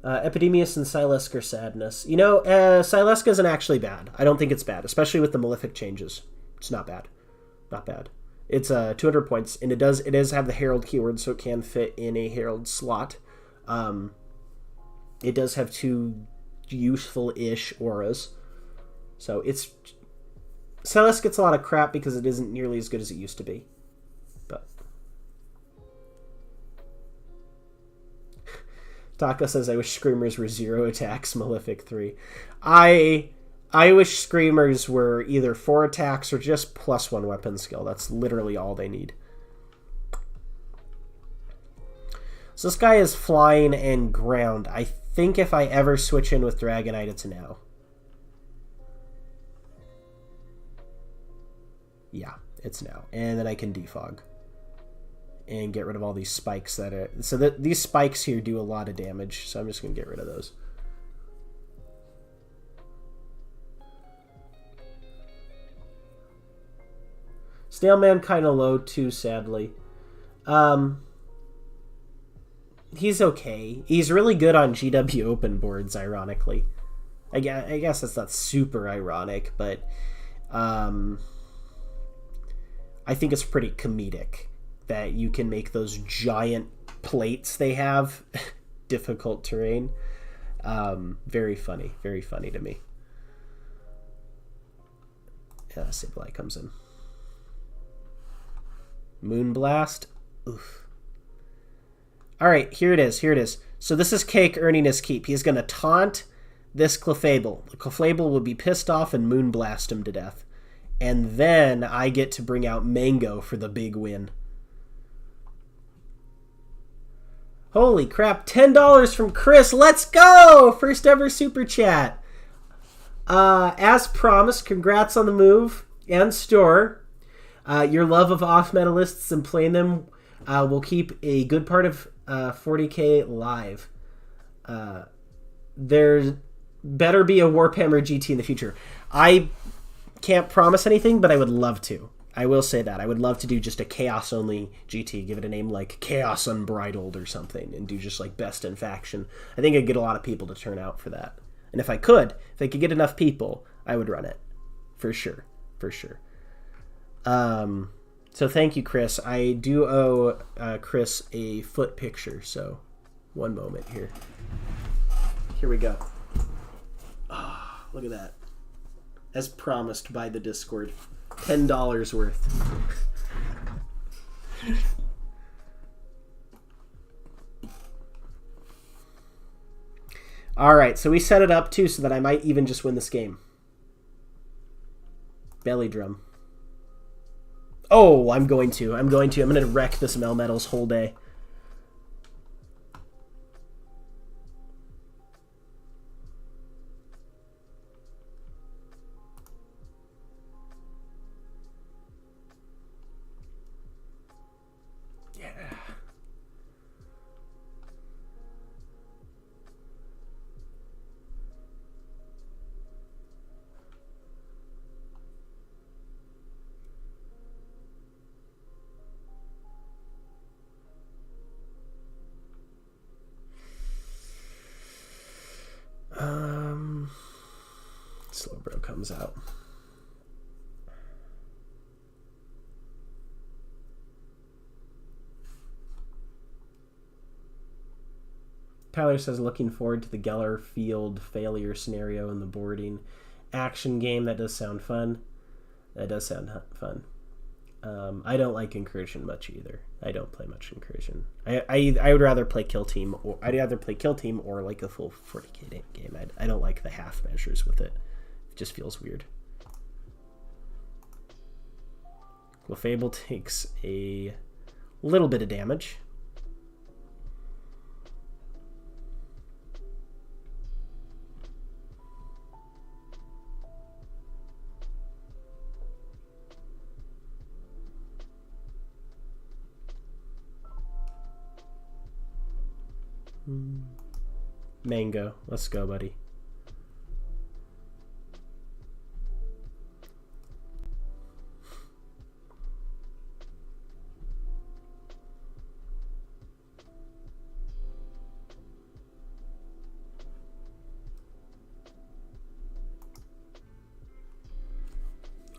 Epidemius and Silesker Sadness. You know, Sileska isn't actually bad. I don't think it's bad, especially with the Malefic changes. It's not bad. Not bad. It's 200 points, and it does have the Herald keyword, so it can fit in a Herald slot. It does have 2 useful-ish auras. So it's... Silesk gets a lot of crap because it isn't nearly as good as it used to be. But... Taka says, I wish Screamers were 0 attacks, Malefic 3. I wish Screamers were either 4 attacks or just +1 weapon skill. That's literally all they need. So this guy is flying and ground. I think if I ever switch in with Dragonite, it's now. Yeah, it's now. And then I can defog. And get rid of all these spikes that are... So these spikes here do a lot of damage, so I'm just going to get rid of those. Snailman kind of low too, sadly. He's okay. He's really good on GW open boards, ironically. I guess that's not super ironic, but I think it's pretty comedic that you can make those giant plates they have difficult terrain. Very funny to me. Yeah, Sableye comes in. Moonblast. Oof. Alright, here it is. So this is Cake earning his keep. He's going to taunt this Clefable. The Clefable will be pissed off and Moonblast him to death. And then I get to bring out Mango for the big win. Holy crap, $10 from Chris. Let's go! First ever super chat. As promised, congrats on the move and store. Your love of off-meta and playing them will keep a good part of 40k live. There better be a Warhammer GT in the future. I can't promise anything, but I would love to. I will say that. I would love to do just a Chaos-only GT, give it a name like Chaos Unbridled or something, and do just like Best in Faction. I think I'd get a lot of people to turn out for that. And if I could get enough people, I would run it. For sure. So thank you, Chris. I do owe Chris a foot picture, so one moment here. Here we go. Oh, look at that. As promised by the Discord. $10 worth. Alright, so we set it up too so that I might even just win this game. Belly drum. Oh, I'm going to wreck this Melmetal's whole day. Yeah. Slowbro comes out. Tyler says, looking forward to the Geller Field failure scenario in the boarding action game. That does sound fun. I don't like Incursion much either. I don't play much Incursion. I would rather play Kill Team, or I'd rather play Kill Team or like a full 40k game. I don't like the half measures with it. It just feels weird. Clefable takes a little bit of damage. Mango. Let's go, buddy.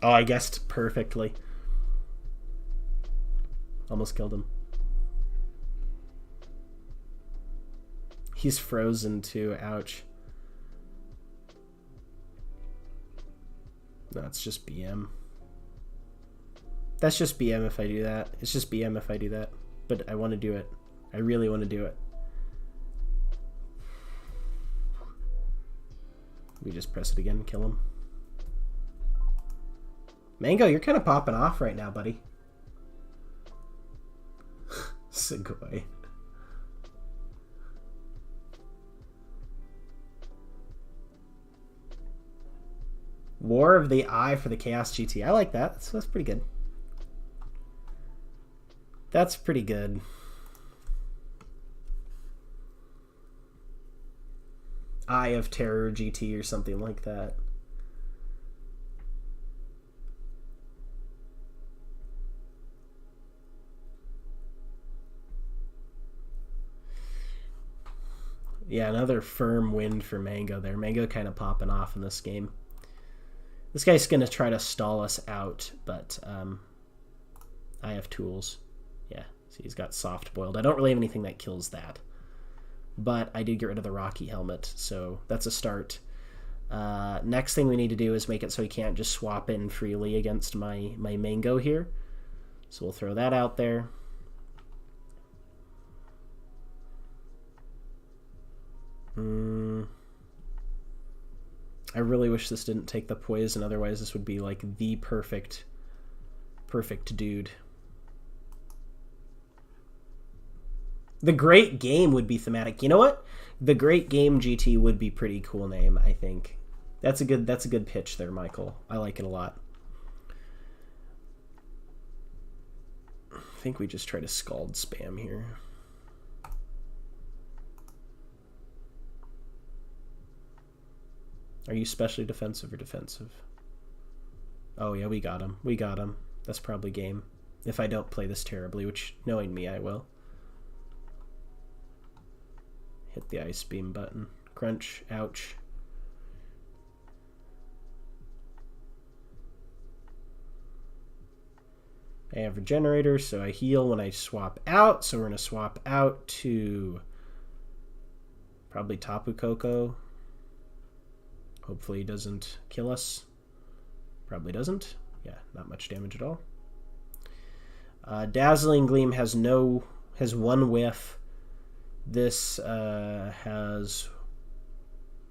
Oh, I guessed perfectly. Almost killed him. He's frozen too. Ouch. No, it's just BM. That's just BM if I do that. It's just BM if I do that. But I want to do it. I really want to do it. We just press it again and kill him. Mango, you're kind of popping off right now, buddy. Segway. War of the Eye for the Chaos GT. I like that. That's pretty good. That's pretty good. Eye of Terror GT or something like that. Yeah, another firm win for Mango there. Mango kind of popping off in this game. This guy's going to try to stall us out, but I have tools. Yeah, see, he's got soft boiled. I don't really have anything that kills that. But I did get rid of the Rocky helmet, so that's a start. Next thing we need to do is make it so he can't just swap in freely against my Mango here. So we'll throw that out there. I really wish this didn't take the poison, otherwise this would be like the perfect dude. The Great Game would be thematic. You know what? The Great Game GT would be pretty cool name, I think. That's a good pitch there, Michael. I like it a lot. I think we just try to scald spam here. Are you specially defensive or defensive? Oh yeah, we got him. We got him. That's probably game. If I don't play this terribly, which knowing me I will. Hit the ice beam button. Crunch. Ouch. I have regenerator, so I heal when I swap out. So we're going to swap out to probably Tapu Koko. Hopefully he doesn't kill us. Probably doesn't. Yeah, not much damage at all. Dazzling Gleam has one whiff. This has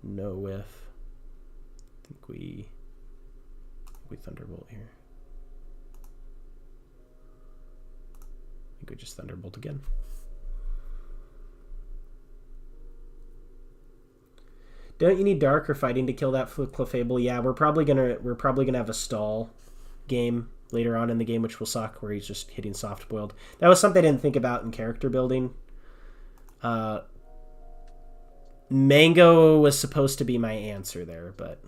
no whiff. I think we Thunderbolt here. I think we just Thunderbolt again. Don't you need Dark or Fighting to kill that Clefable? Yeah, we're probably gonna have a stall game later on in the game, which will suck, where he's just hitting soft boiled. That was something I didn't think about in character building. Mango was supposed to be my answer there, but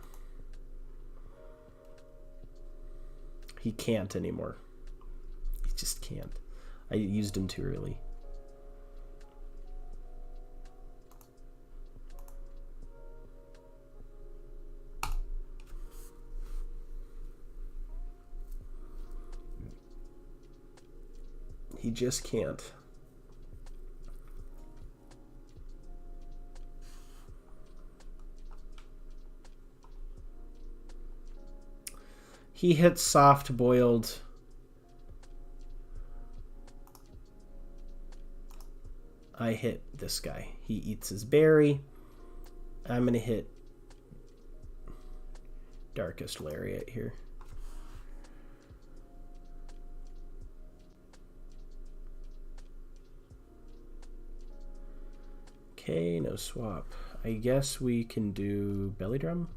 he can't anymore. He just can't. I used him too early. He just can't. He hits soft boiled. I hit this guy. He eats his berry. I'm going to hit Darkest Lariat here. Okay, no swap. I guess we can do Belly Drum.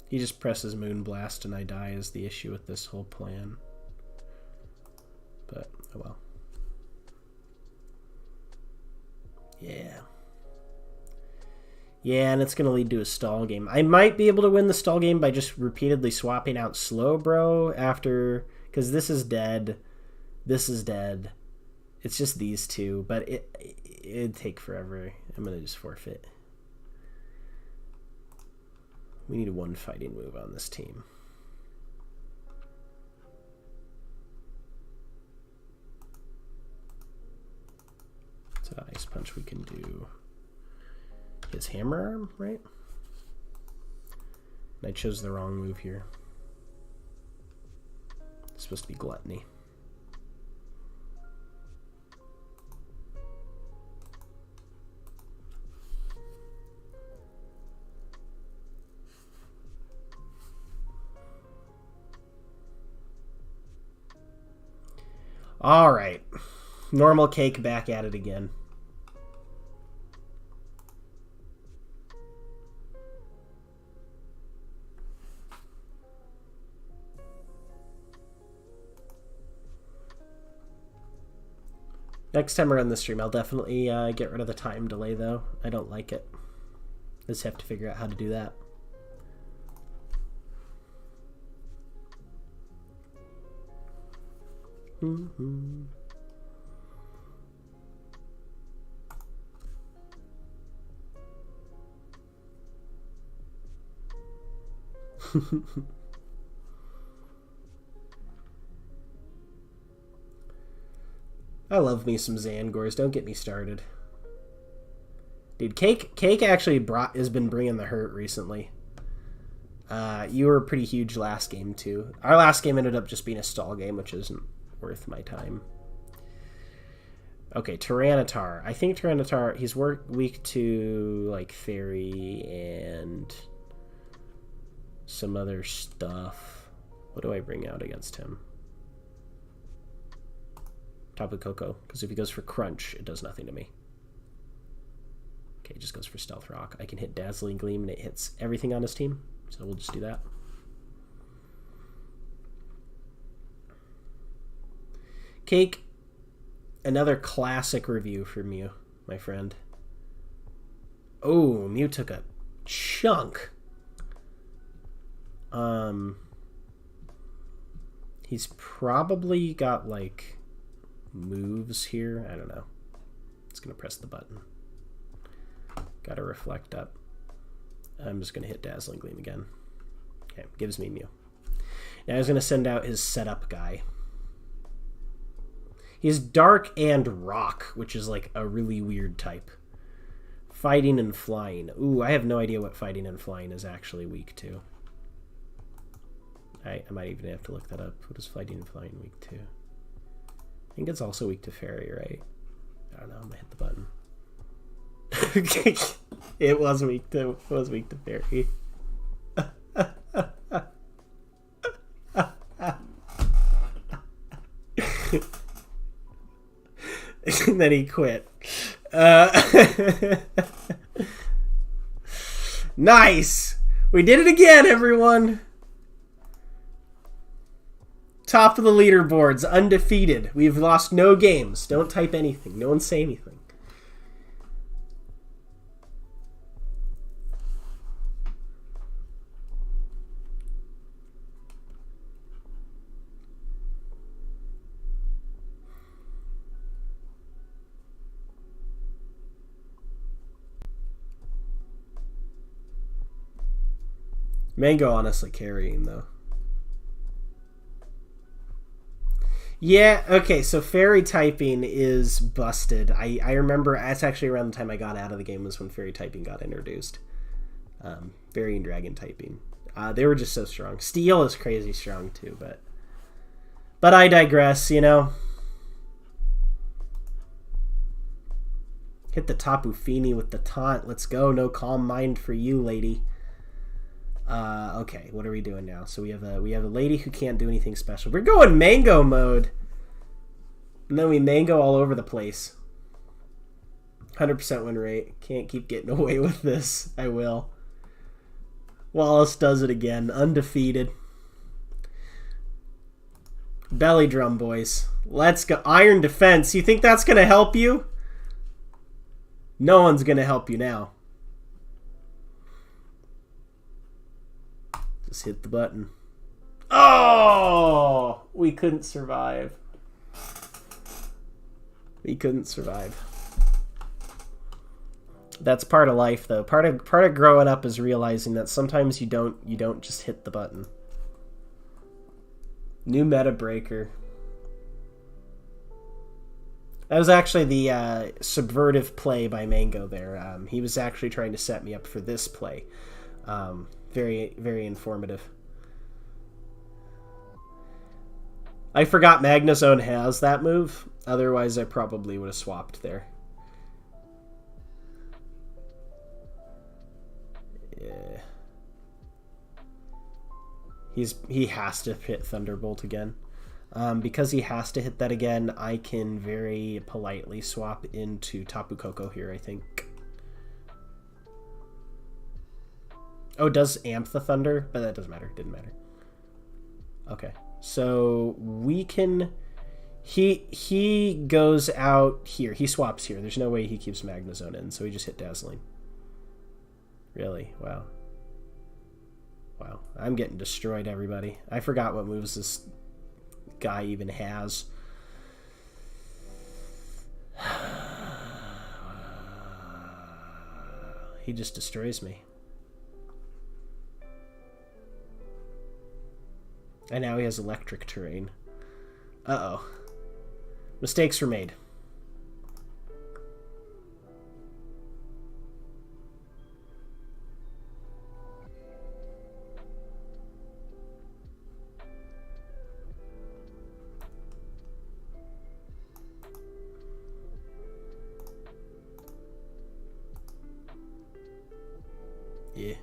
He just presses Moonblast and I die is the issue with this whole plan. But, oh well. Yeah. Yeah, and it's going to lead to a stall game. I might be able to win the stall game by just repeatedly swapping out Slowbro after... Because this is dead. This is dead. It's just these two. But it'd take forever. I'm gonna just forfeit. We need one fighting move on this team. So ice punch we can do his hammer arm, right? I chose the wrong move here. It's supposed to be gluttony. All right. Normal cake back at it again. Next time around the stream, I'll definitely get rid of the time delay, though. I don't like it. Just have to figure out how to do that. Mm-hmm. I love me some Zangors. Don't get me started. Dude, Cake actually has been bringing the hurt recently. You were pretty huge last game, too. Our last game ended up just being a stall game, which isn't worth my time. Okay, Tyranitar. I think Tyranitar, he's weak to, like, Fairy and some other stuff. What do I bring out against him? Tapu Koko, because if he goes for Crunch, it does nothing to me. Okay, he just goes for Stealth Rock. I can hit Dazzling Gleam, and it hits everything on his team, so we'll just do that. Cake, another classic review from you, my friend. Oh, Mew took a chunk. He's probably got, like, moves here. I don't know. It's gonna press the button. Gotta reflect up. I'm just gonna hit Dazzling Gleam again. Okay, gives me Mew. Now he's gonna send out his setup guy. He's Dark and Rock, which is like a really weird type. Fighting and Flying. Ooh, I have no idea what Fighting and Flying is actually weak to. I might even have to look that up. What is Fighting and Flying weak to? I think it's also weak to Fairy, right? I don't know. I'm gonna hit the button. It was weak to Fairy. And then he quit. Nice! We did it again, everyone! Top of the leaderboards, undefeated. We've lost no games. Don't type anything. No one say anything. Mango honestly carrying, though. Yeah, okay, so Fairy typing is busted. I remember, that's actually around the time I got out of the game was when Fairy typing got introduced. Fairy and Dragon typing. They were just so strong. Steel is crazy strong too, but I digress, you know. Hit the Tapu Fini with the taunt. Let's go. No calm mind for you, lady. Okay, what are we doing now? So we have a lady who can't do anything special. We're going mango mode. And then we mango all over the place. 100% win rate. Can't keep getting away with this. I will. Wallace does it again. Undefeated. Belly drum, boys. Let's go. Iron defense. You think that's going to help you? No one's going to help you now. Just hit the button. Oh! We couldn't survive. We couldn't survive. That's part of life, though. Part of growing up is realizing that sometimes you don't just hit the button. New meta breaker. That was actually the subvertive play by Mango there. He was actually trying to set me up for this play. Very, very informative. I forgot Magnezone has that move. Otherwise, I probably would have swapped there. Yeah. He has to hit Thunderbolt again. Because he has to hit that again, I can very politely swap into Tapu Koko here, I think. Oh, it does amp the Thunder, but that doesn't matter. Didn't matter. Okay. So we can... He goes out here. He swaps here. There's no way he keeps Magnezone in, so he just hit Dazzling. Really? Wow. Wow. I'm getting destroyed, everybody. I forgot what moves this guy even has. He just destroys me. And now he has electric terrain. Uh-oh. Mistakes were made. Yeah.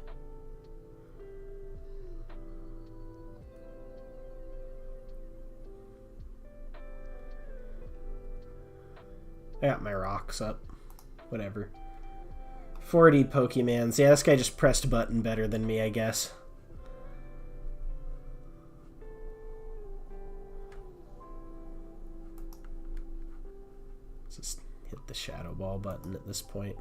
I got my rocks up. Whatever. 40 Pokemons. Yeah, this guy just pressed button better than me, I guess. Let's just hit the Shadow Ball button at this point.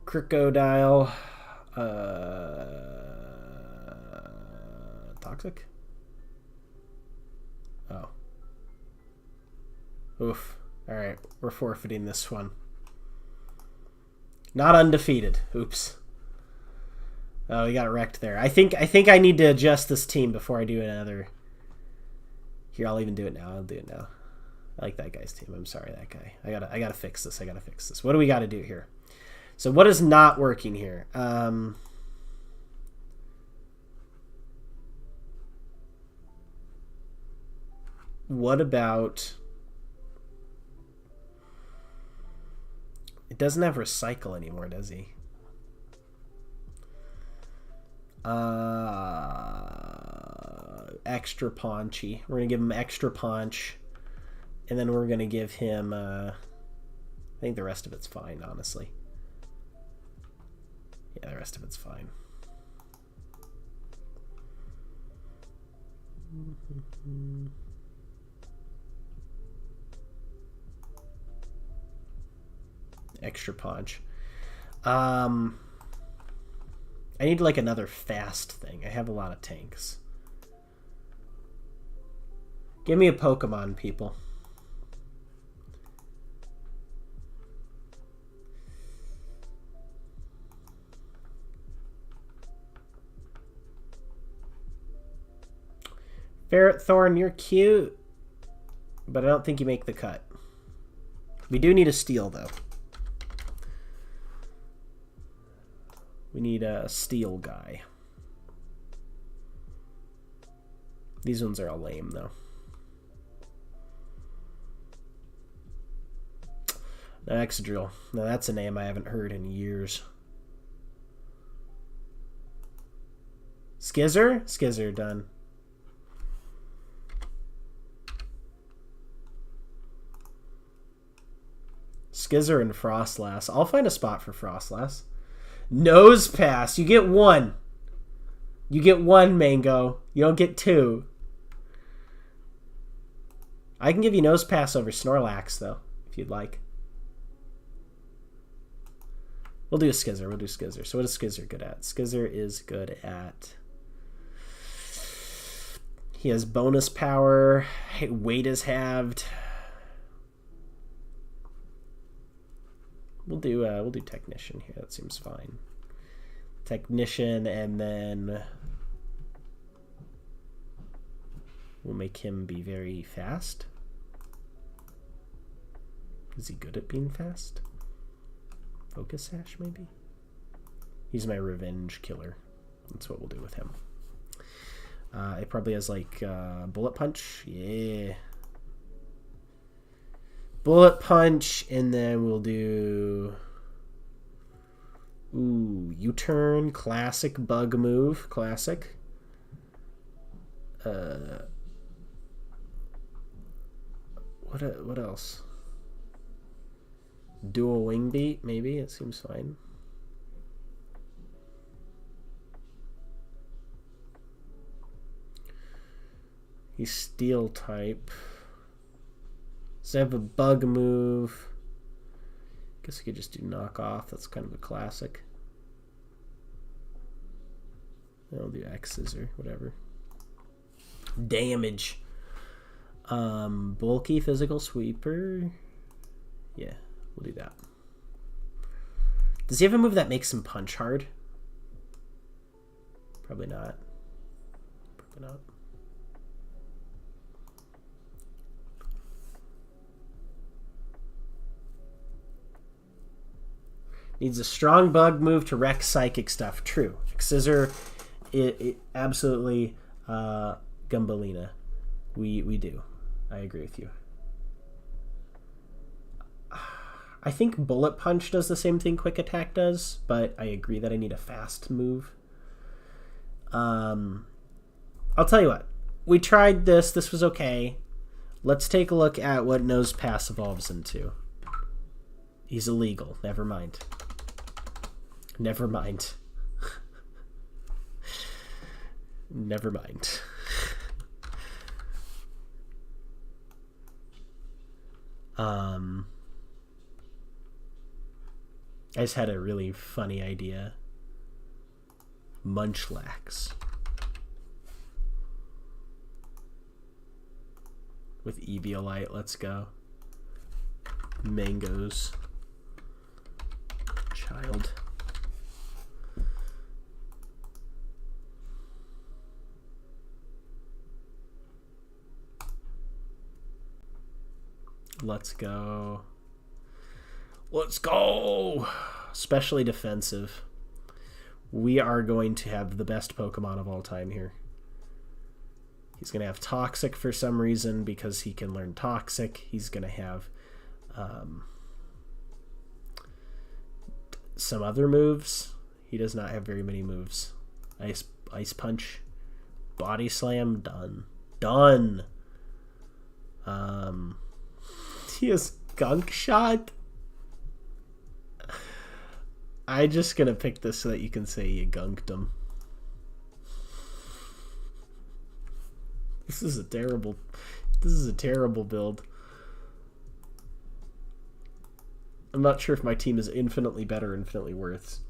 Crocodile. Toxic? Oh. Oof. Alright, we're forfeiting this one. Not undefeated. Oops. Oh, we got wrecked there. I think I need to adjust this team before I do another. Here, I'll even do it now. I'll do it now. I like that guy's team. I'm sorry, that guy. I gotta fix this. I gotta fix this. What do we gotta do here? So what is not working here? What about... It doesn't have recycle anymore, does he? Extra paunchy. We're going to give him extra punch. And then we're going to give him... I think the rest of it's fine, honestly. Yeah, the rest of it's fine. Extra punch. I need like another fast thing. I have a lot of tanks. Give me a Pokemon, people. Ferret Thorn, you're cute, but I don't think you make the cut. We do need a steel, though. We need a steel guy. These ones are all lame, though. No, Excadrill. No, that's a name I haven't heard in years. Skizzer? Skizzer, done. Skizzer and Frostlass. I'll find a spot for Frostlass. Nose Pass. You get one. You get one, Mango. You don't get two. I can give you Nose Pass over Snorlax, though, if you'd like. We'll do a Skizzer. We'll do Skizzer. So what is Skizzer good at? Skizzer is good at... He has bonus power. Weight is halved. We'll do technician here. That seems fine. Technician, and then we'll make him be very fast. Is he good at being fast? Focus sash, maybe? He's my revenge killer. That's what we'll do with him. It probably has like bullet punch. Yeah. Bullet punch, and then we'll do U-turn, classic bug move, classic. What else? Dual wing beat, maybe. It seems fine. He's steel type. So I have a bug move. Guess we could just do knock off. That's kind of a classic. I'll do X's or whatever. Damage. Bulky physical sweeper. Yeah, we'll do that. Does he have a move that makes him punch hard? Probably not. Probably not. Needs a strong bug move to wreck psychic stuff. True. Scissor, it absolutely Gumbalina. We do. I agree with you. I think Bullet Punch does the same thing Quick Attack does, but I agree that I need a fast move. I'll tell you what. We tried this. This was okay. Let's take a look at what Nose Pass evolves into. He's illegal. Never mind. Never mind. Never mind. I just had a really funny idea. Munchlax. With Eviolite, let's go. Mangoes. Child. Let's go. Let's go! Especially defensive. We are going to have the best Pokemon of all time here. He's going to have Toxic for some reason because he can learn Toxic. He's going to have some other moves. He does not have very many moves. Ice Punch. Body Slam. Done. Done! He has Gunk Shot. I'm just gonna pick this so that you can say you gunked him. This is a terrible build. I'm not sure if my team is infinitely better or infinitely worse.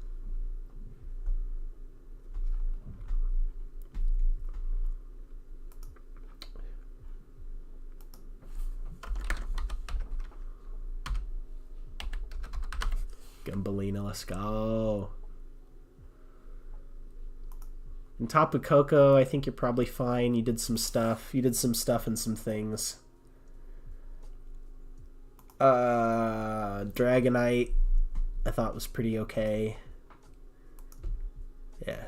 Gumbalina, let's go. And Tapu Koko, I think you're probably fine. You did some stuff. You did some stuff and some things. Dragonite, I thought was pretty okay. Yeah.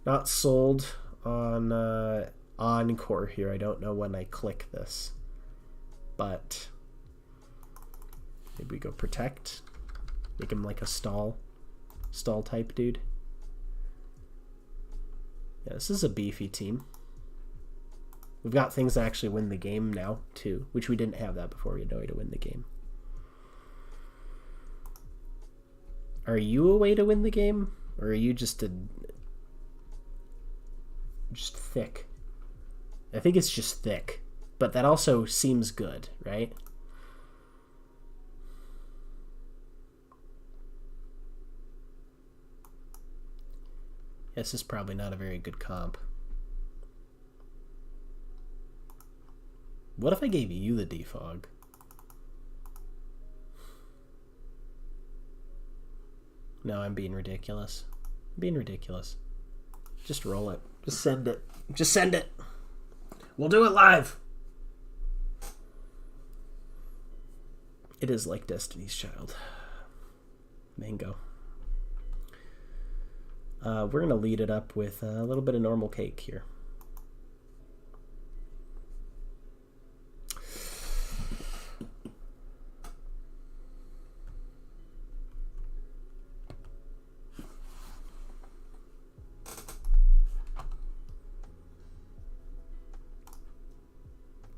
Not sold on Encore here. I don't know when I click this. But maybe we go Protect. Make him like a stall type dude. Yeah, this is a beefy team. We've got things that actually win the game now, too, which we didn't have that before. We had no way to win the game. Are you a way to win the game? Or are you just thick? I think it's just thick. But that also seems good, right? This is probably not a very good comp. What if I gave you the defog? No, I'm being ridiculous. I'm being ridiculous. Just roll it. Just send it. Just send it. We'll do it live. It is like Destiny's Child. Mango. We're going to lead it up with a little bit of normal cake here.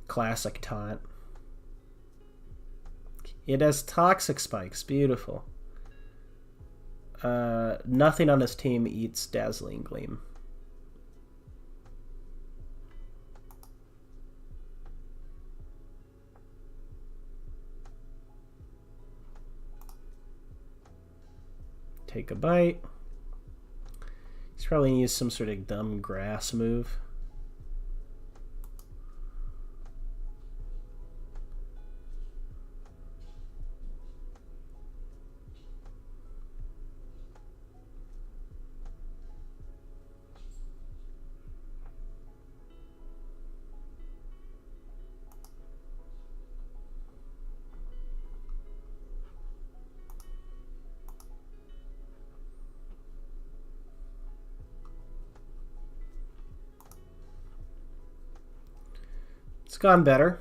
Classic taunt. It has toxic spikes. Beautiful. Nothing on his team eats Dazzling Gleam. Take a bite. He's probably going to use some sort of dumb grass move. It's gone better.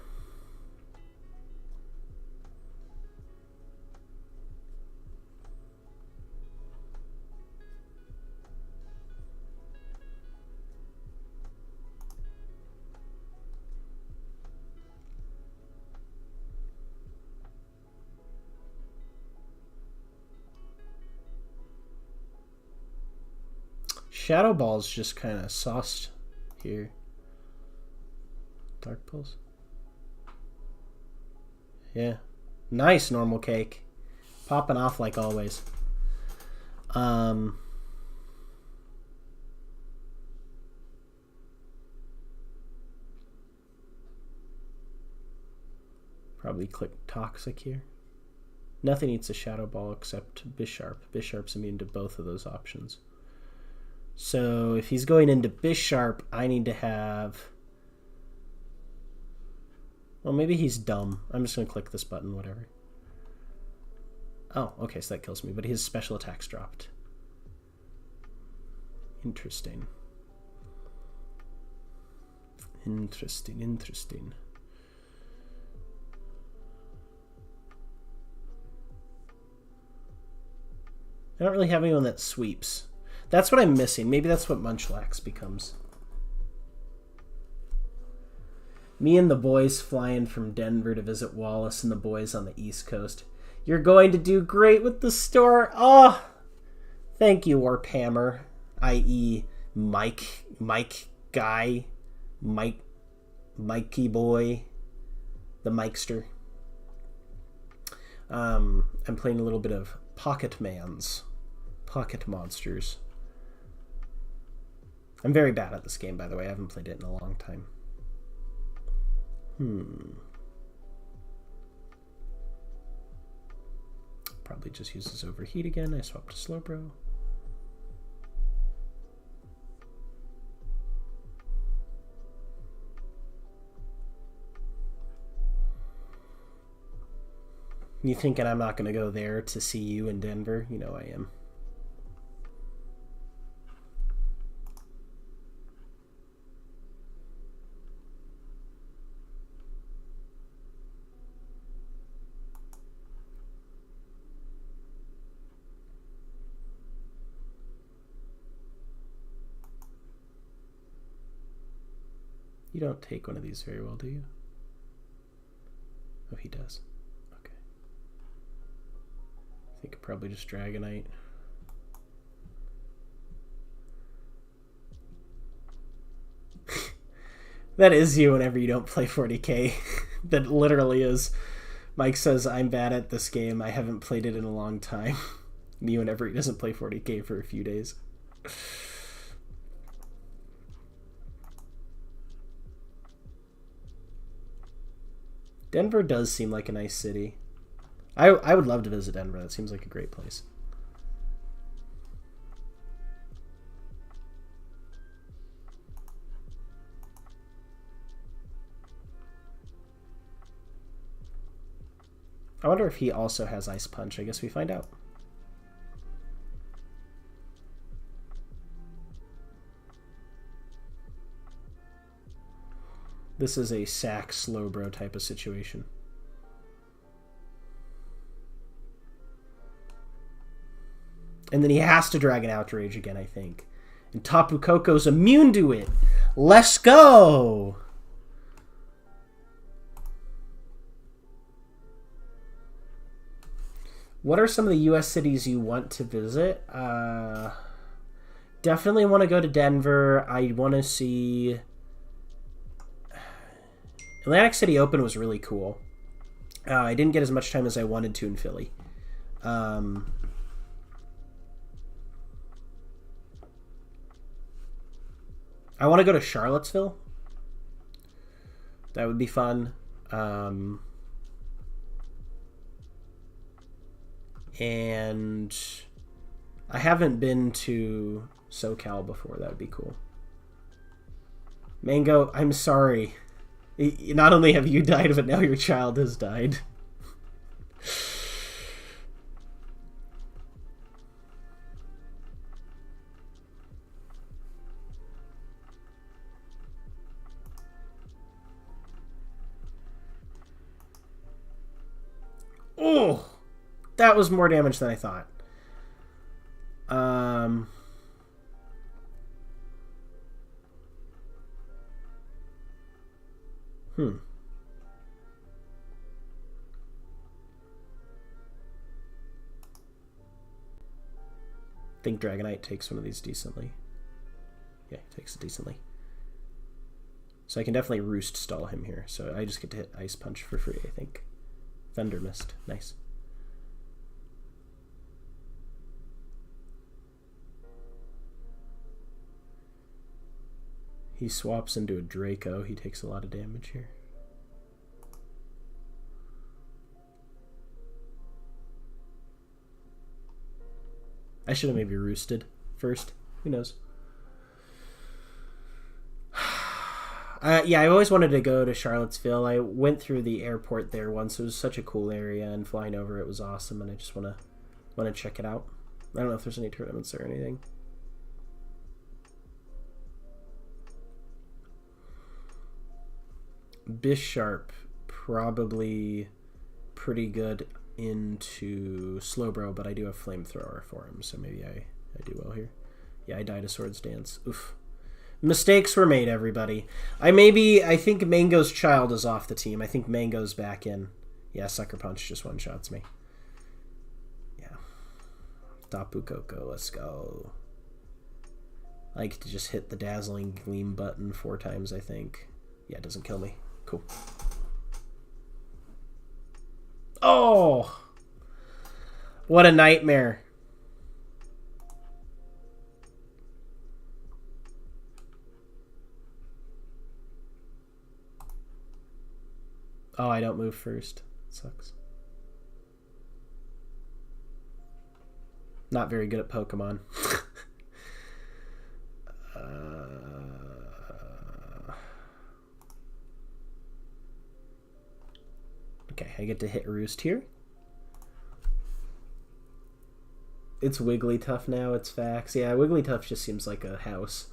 Shadow Ball's just kind of sauced here. Dark Pulse. Yeah. Nice normal cake. Popping off like always. Probably click Toxic here. Nothing eats a Shadow Ball except Bisharp. Bisharp's immune to both of those options. So if he's going into Bisharp, I need to have... Well, maybe he's dumb. I'm just going to click this button, whatever. Oh, okay, so that kills me, but his special attack's dropped. Interesting. Interesting, interesting. I don't really have anyone that sweeps. That's what I'm missing. Maybe that's what Munchlax becomes. Me and the boys flying from Denver to visit Wallace and the boys on the East Coast. You're going to do great with the store. Oh, thank you, Warphammer, i.e. Mike guy, Mikey boy, the Mikester. I'm playing a little bit of Pocket Monsters. I'm very bad at this game, by the way. I haven't played it in a long time. Probably just uses Overheat again. I swapped to Slowbro. You thinking I'm not going to go there to see you in Denver? You know I am. You don't take one of these very well, do you? Oh, he does. Okay. I think probably just Dragonite. That is you whenever you don't play 40k. That literally is. Mike says, I'm bad at this game. I haven't played it in a long time. Me whenever he doesn't play 40k for a few days. Denver does seem like a nice city. I would love to visit Denver. That seems like a great place. I wonder if he also has Ice Punch. I guess we find out. This is a sack Slowbro type of situation. And then he has to Dragon Outrage again, I think. And Tapu Koko's immune to it. Let's go! What are some of the U.S. cities you want to visit? Definitely want to go to Denver. I want to see... Atlantic City Open was really cool. I didn't get as much time as I wanted to in Philly. I want to go to Charlottesville. That would be fun. And I haven't been to SoCal before. That would be cool. Mango, I'm sorry. Not only have you died, but now your child has died. Oh! That was more damage than I thought. I think Dragonite takes one of these decently. Yeah, he takes it decently. So I can definitely Roost stall him here. So I just get to hit Ice Punch for free, I think. Thunder Mist. Nice. He swaps into a Draco. He takes a lot of damage here. I should have maybe roosted first. Who knows? Yeah, I always wanted to go to Charlottesville. I went through the airport there once. It was such a cool area, and flying over it was awesome, and I just want to check it out. I don't know if there's any tournaments or anything. Bisharp, probably pretty good into Slowbro, but I do have Flamethrower for him, so maybe I do well here. Yeah, I died a Swords Dance. Oof. Mistakes were made, everybody. I think Mango's child is off the team. I think Mango's back in. Yeah, Sucker Punch just one-shots me. Yeah. Tapu Koko, let's go. I like to just hit the Dazzling Gleam button 4 times, I think. Yeah, it doesn't kill me. Cool. Oh! What a nightmare. Oh, I don't move first. Sucks. Not very good at Pokemon. Okay, I get to hit Roost here. It's Wigglytuff now, it's Fax. Yeah, Wigglytuff just seems like a house.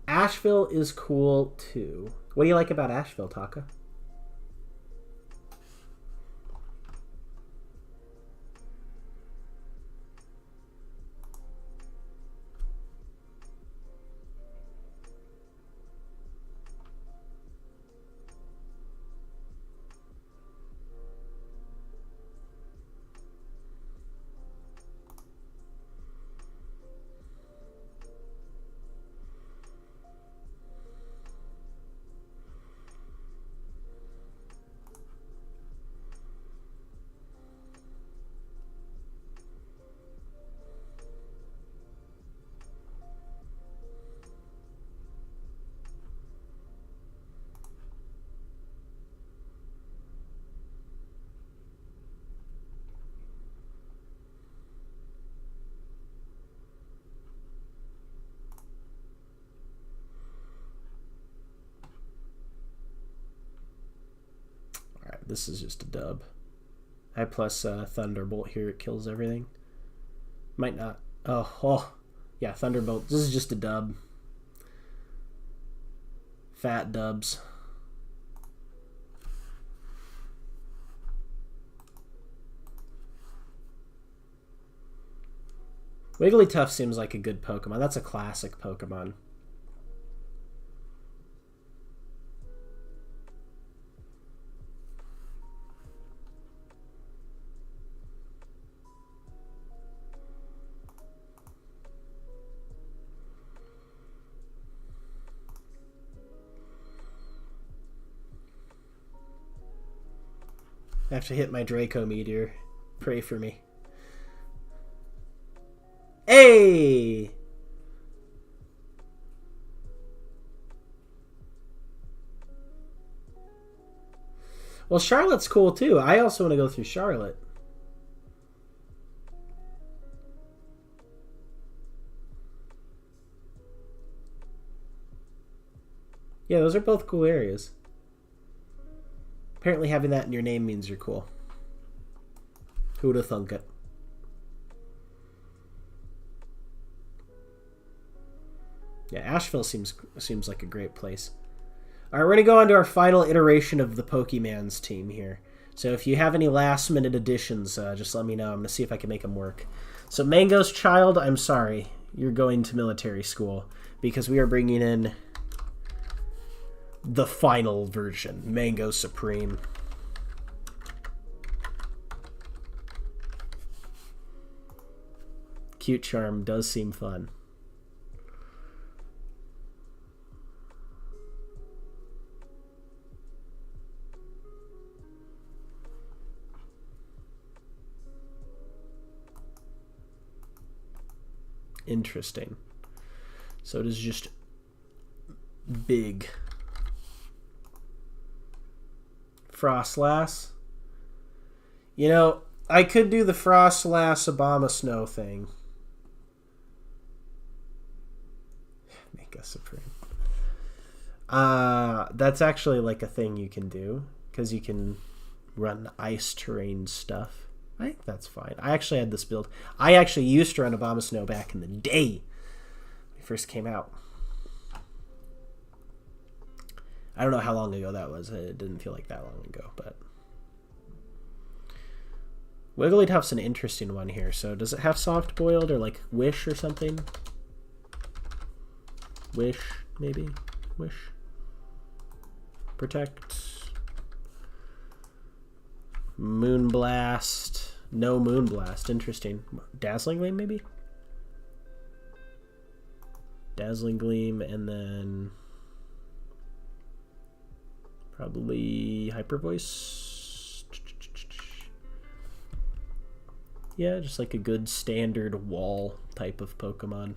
Asheville is cool, too. What do you like about Asheville, Taka? Alright, this is just a dub. I plus Thunderbolt here, it kills everything. Might not. Oh. Yeah, Thunderbolt. This is just a dub. Fat dubs. Wigglytuff seems like a good Pokemon. That's a classic Pokemon. I have to hit my Draco Meteor. Pray for me. Hey! Well, Charlotte's cool too. I also want to go through Charlotte. Yeah, those are both cool areas. Apparently having that in your name means you're cool. Who'd have thunk it? Yeah, Asheville seems like a great place. Alright, we're going to go on to our final iteration of the Pokemans team here. So if you have any last minute additions, just let me know. I'm going to see if I can make them work. So Mango's Child, I'm sorry. You're going to military school. Because we are bringing in the final version, Mango Supreme. Cute Charm does seem fun. Interesting. So it is just big. Frostlass. You know, I could do the Frostlass Abomasnow thing. Make us supreme. That's actually like a thing you can do because you can run ice terrain stuff. I think that's fine. I actually had this build. I actually used to run Abomasnow back in the day when it first came out. I don't know how long ago that was. It didn't feel like that long ago, but Wigglytuff's an interesting one here. So does it have soft boiled or like Wish or something? Wish, maybe? Wish. Protect. Moonblast. No Moonblast. Interesting. Dazzling Gleam, maybe? Dazzling Gleam, and then probably Hyper Voice. Yeah, just like a good standard wall type of Pokemon.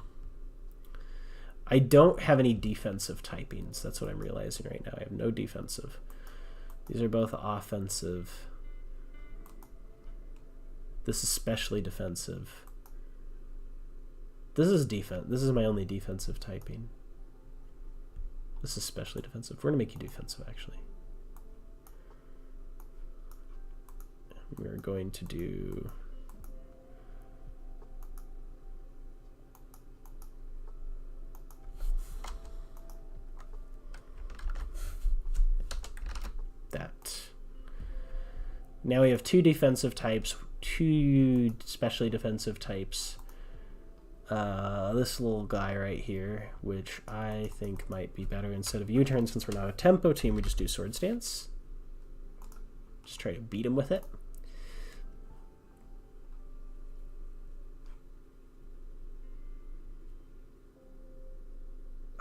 I don't have any defensive typings. That's what I'm realizing right now. I have no defensive. These are both offensive. This is especially defensive. This is defense. This is my only defensive typing. This is especially defensive. We're gonna make you defensive, actually. We're going to do that. Now we have two defensive types, two specially defensive types. This little guy right here, which I think might be better. Instead of U-turn, since we're not a tempo team, we just do Swords Dance. Just try to beat him with it.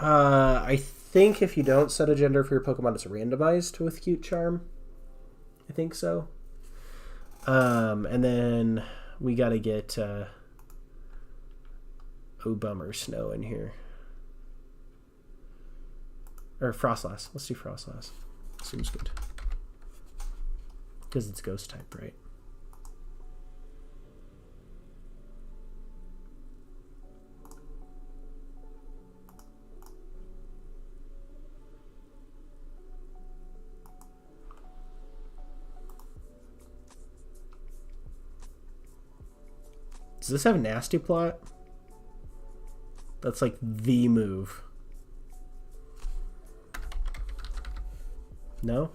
I think if you don't set a gender for your Pokemon, it's randomized with Cute Charm. I think so. And then we gotta get Bummer Snow in here. Or Frostlass. Let's do Frostlass. Seems good. Because it's ghost type, right? Does this have a nasty plot? That's like the move. No?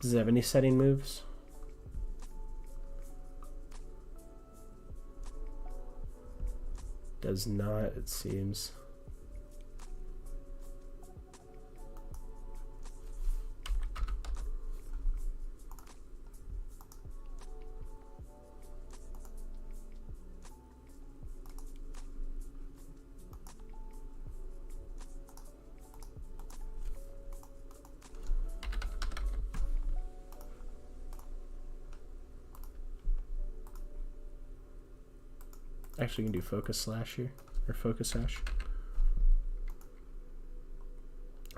Does it have any setting moves? Does not, it seems. Actually, you can do focus slash here, or focus slash.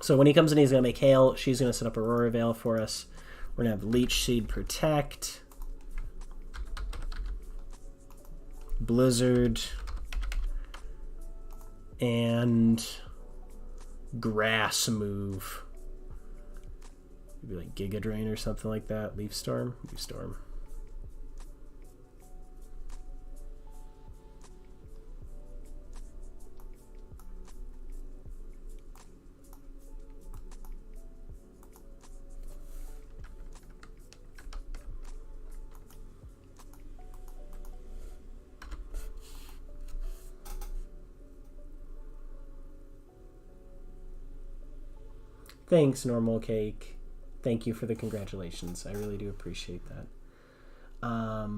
So when he comes in, he's going to make hail. She's going to set up Aurora Veil for us. We're going to have Leech Seed protect. Blizzard. And grass move. Maybe like Giga Drain or something like that. Leaf Storm. Leaf Storm. Thanks, Normal Cake. Thank you for the congratulations. I really do appreciate that. I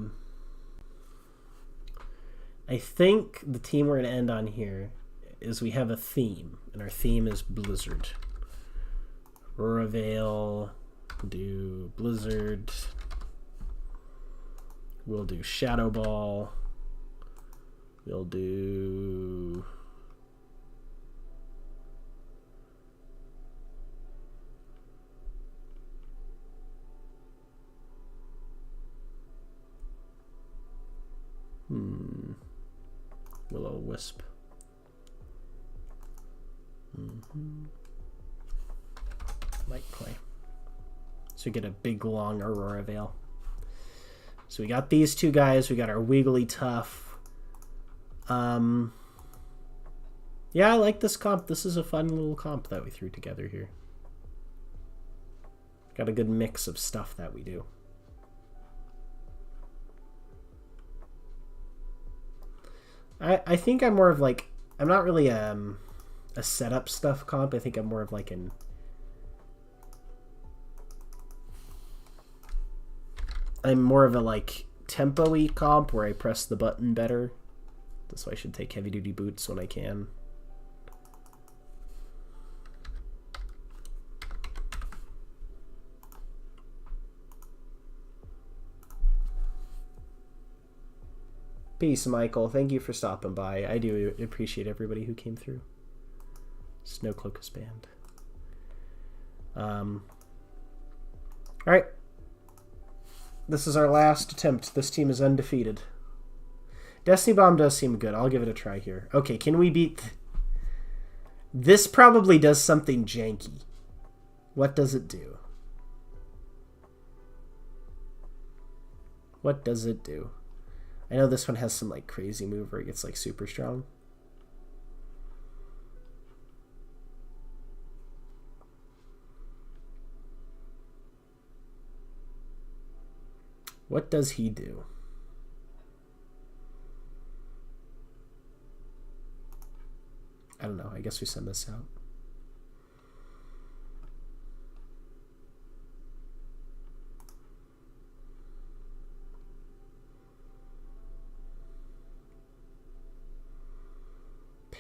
think the team we're going to end on here is we have a theme, and our theme is Blizzard. Aurora Veil, do Blizzard. We'll do Shadow Ball. We'll do... Will-O-Wisp. Light play. So we get a big long Aurora Veil. So we got these two guys. We got our Wigglytuff. Yeah, I like this comp. This is a fun little comp that we threw together here. Got a good mix of stuff that we do. I think I'm more of like, I'm not really a setup stuff comp. I think I'm more of like I'm more of a like tempo-y comp where I press the button better. That's why I should take heavy duty boots when I can. Peace, Michael. Thank you for stopping by. I do appreciate everybody who came through. Snow Clocus Band. Alright. This is our last attempt. This team is undefeated. Destiny Bomb does seem good. I'll give it a try here. Okay, can we beat... This probably does something janky. What does it do? What does it do? I know this one has some like crazy move where it gets like super strong. What does he do? I don't know. I guess we send this out.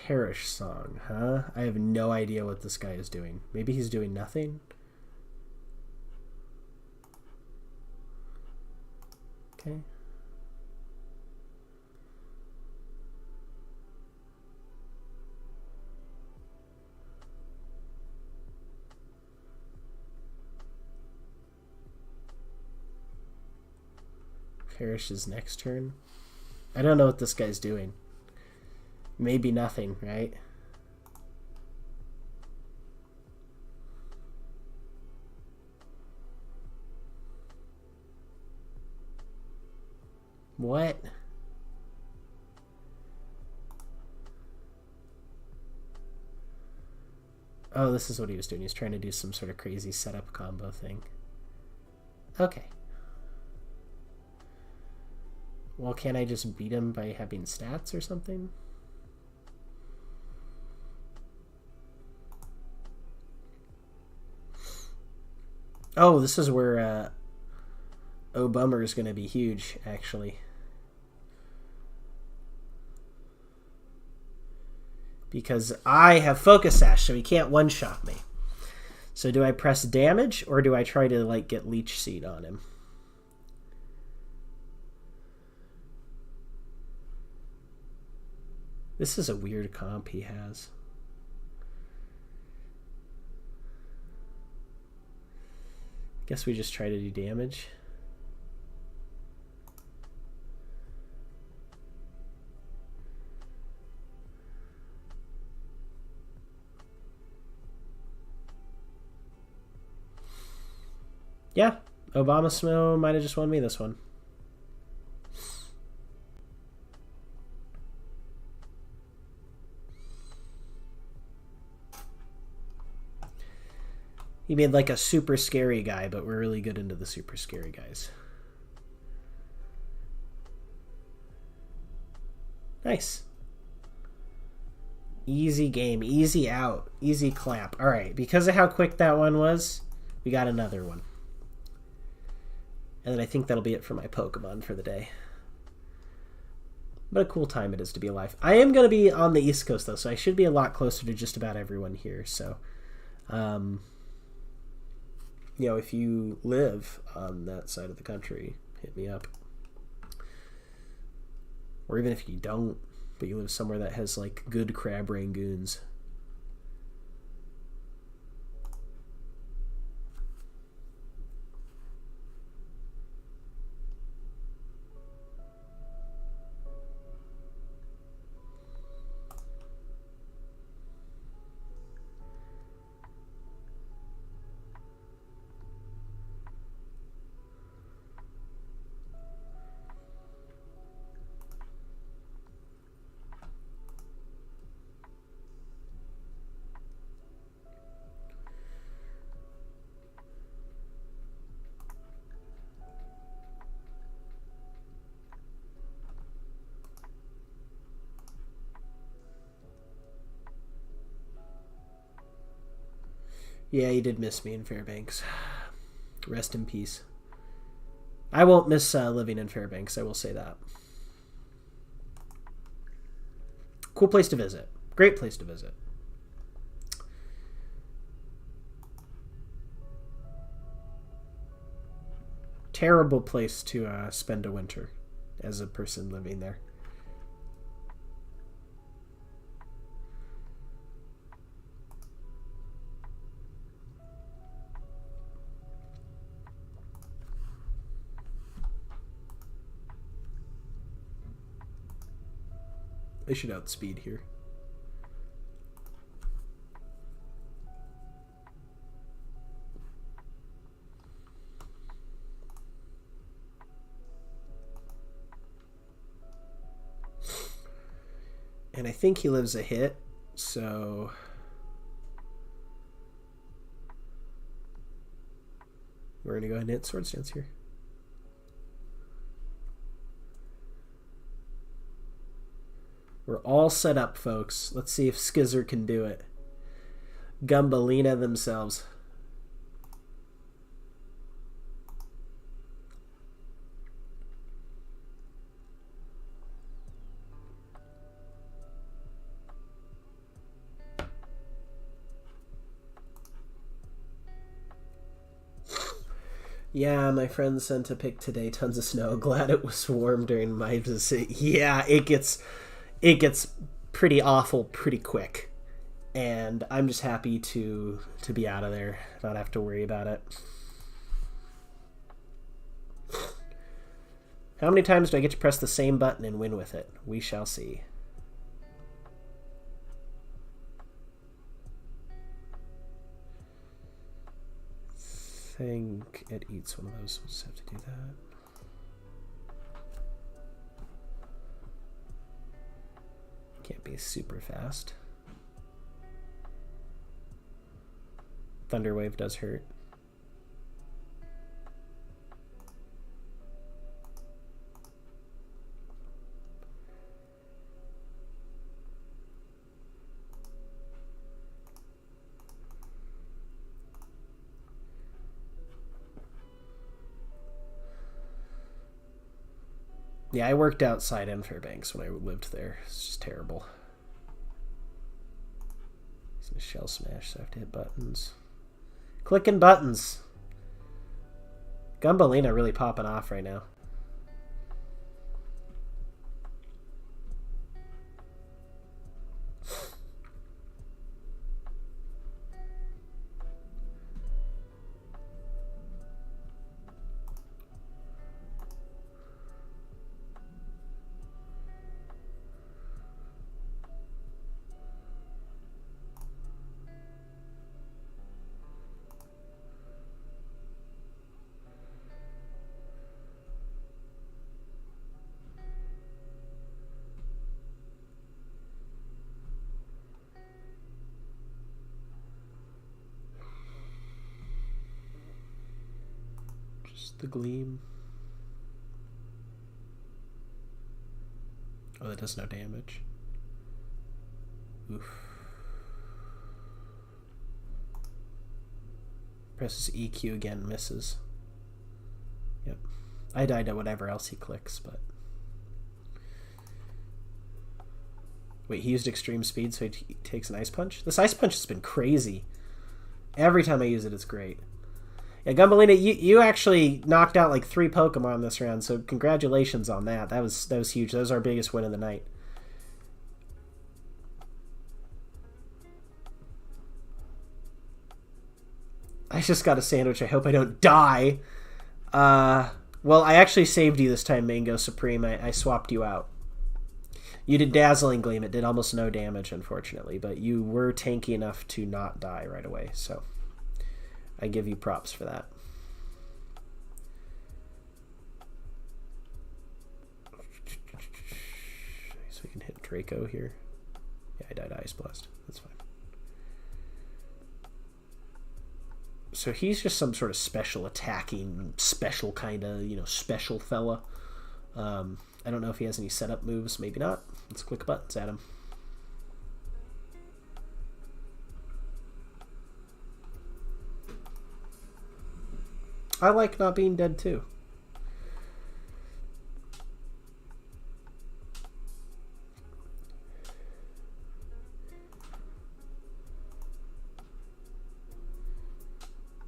Perish Song, huh? I have no idea what this guy is doing. Maybe he's doing nothing? Okay. Perish's next turn. I don't know what this guy's doing. Maybe nothing, right? What? Oh, this is what he was doing. He's trying to do some sort of crazy setup combo thing. Okay. Well, can't I just beat him by having stats or something? Oh, this is where Oh Bummer is going to be huge, actually. Because I have Focus Sash, so he can't one-shot me. So do I press damage, or do I try to like get Leech Seed on him? This is a weird comp he has. Guess we just try to do damage. Yeah, Obama Smo might have just won me this one. He made like a super scary guy, but we're really good into the super scary guys. Nice. Easy game, easy out, easy clap. All right, because of how quick that one was, we got another one. And then I think that'll be it for my Pokemon for the day. What a cool time it is to be alive. I am going to be on the East Coast, though, so I should be a lot closer to just about everyone here. So, you know, if you live on that side of the country, hit me up. Or even if you don't, but you live somewhere that has, like, good crab rangoons. Yeah, you did miss me in Fairbanks. Rest in peace. I won't miss living in Fairbanks, I will say that. Cool place to visit. Great place to visit. Terrible place to spend a winter as a person living there. I should outspeed here. And I think he lives a hit, so... we're going to go ahead and hit Sword Stance here. We're all set up, folks. Let's see if Skizzer can do it. Gumbalina themselves. Yeah, my friend sent a pic today. Tons of snow. Glad it was warm during my visit. Yeah, it gets pretty awful pretty quick, and I'm just happy to be out of there, not have to worry about it. How many times do I get to press the same button and win with it? We shall see. I think it eats one of those. We'll just have to do that. Can't be super fast. Thunderwave does hurt. Yeah, I worked outside in Fairbanks when I lived there. It's just terrible. It's a shell smash, so I have to hit buttons. Clicking buttons. Gumbalina really popping off right now. The gleam. Oh, that does no damage. Oof. Presses EQ again, misses. Yep. I died to whatever else he clicks, but... Wait, he used extreme speed, so he takes an ice punch? This ice punch has been crazy. Every time I use it, it's great. Yeah, Gumbalina, you actually knocked out like 3 Pokemon this round, so congratulations on that. That was huge. That was our biggest win of the night. I just got a sandwich. I hope I don't die. Well, I actually saved you this time, Mango Supreme. I swapped you out. You did Dazzling Gleam. It did almost no damage, unfortunately, but you were tanky enough to not die right away, so... I give you props for that. So we can hit Draco here. Yeah, I died Ice Blast. That's fine. So he's just some sort of special attacking, special kind of, special fella. I don't know if he has any setup moves. Maybe not. Let's click buttons at him. I like not being dead too.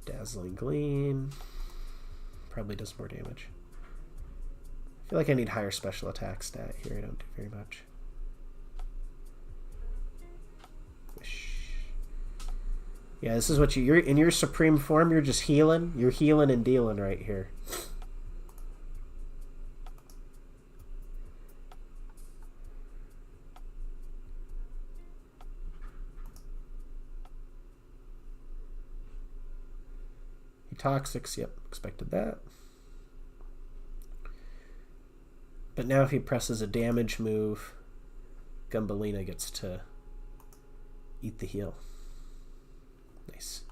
Dazzling Gleam. Probably does more damage. I feel like I need higher special attack stat here. I don't do very much. Yeah, this is what you're in your supreme form. You're just healing. You're healing and dealing right here. He toxics. Yep, expected that. But now if he presses a damage move, Gumbalina gets to eat the heal. Nice.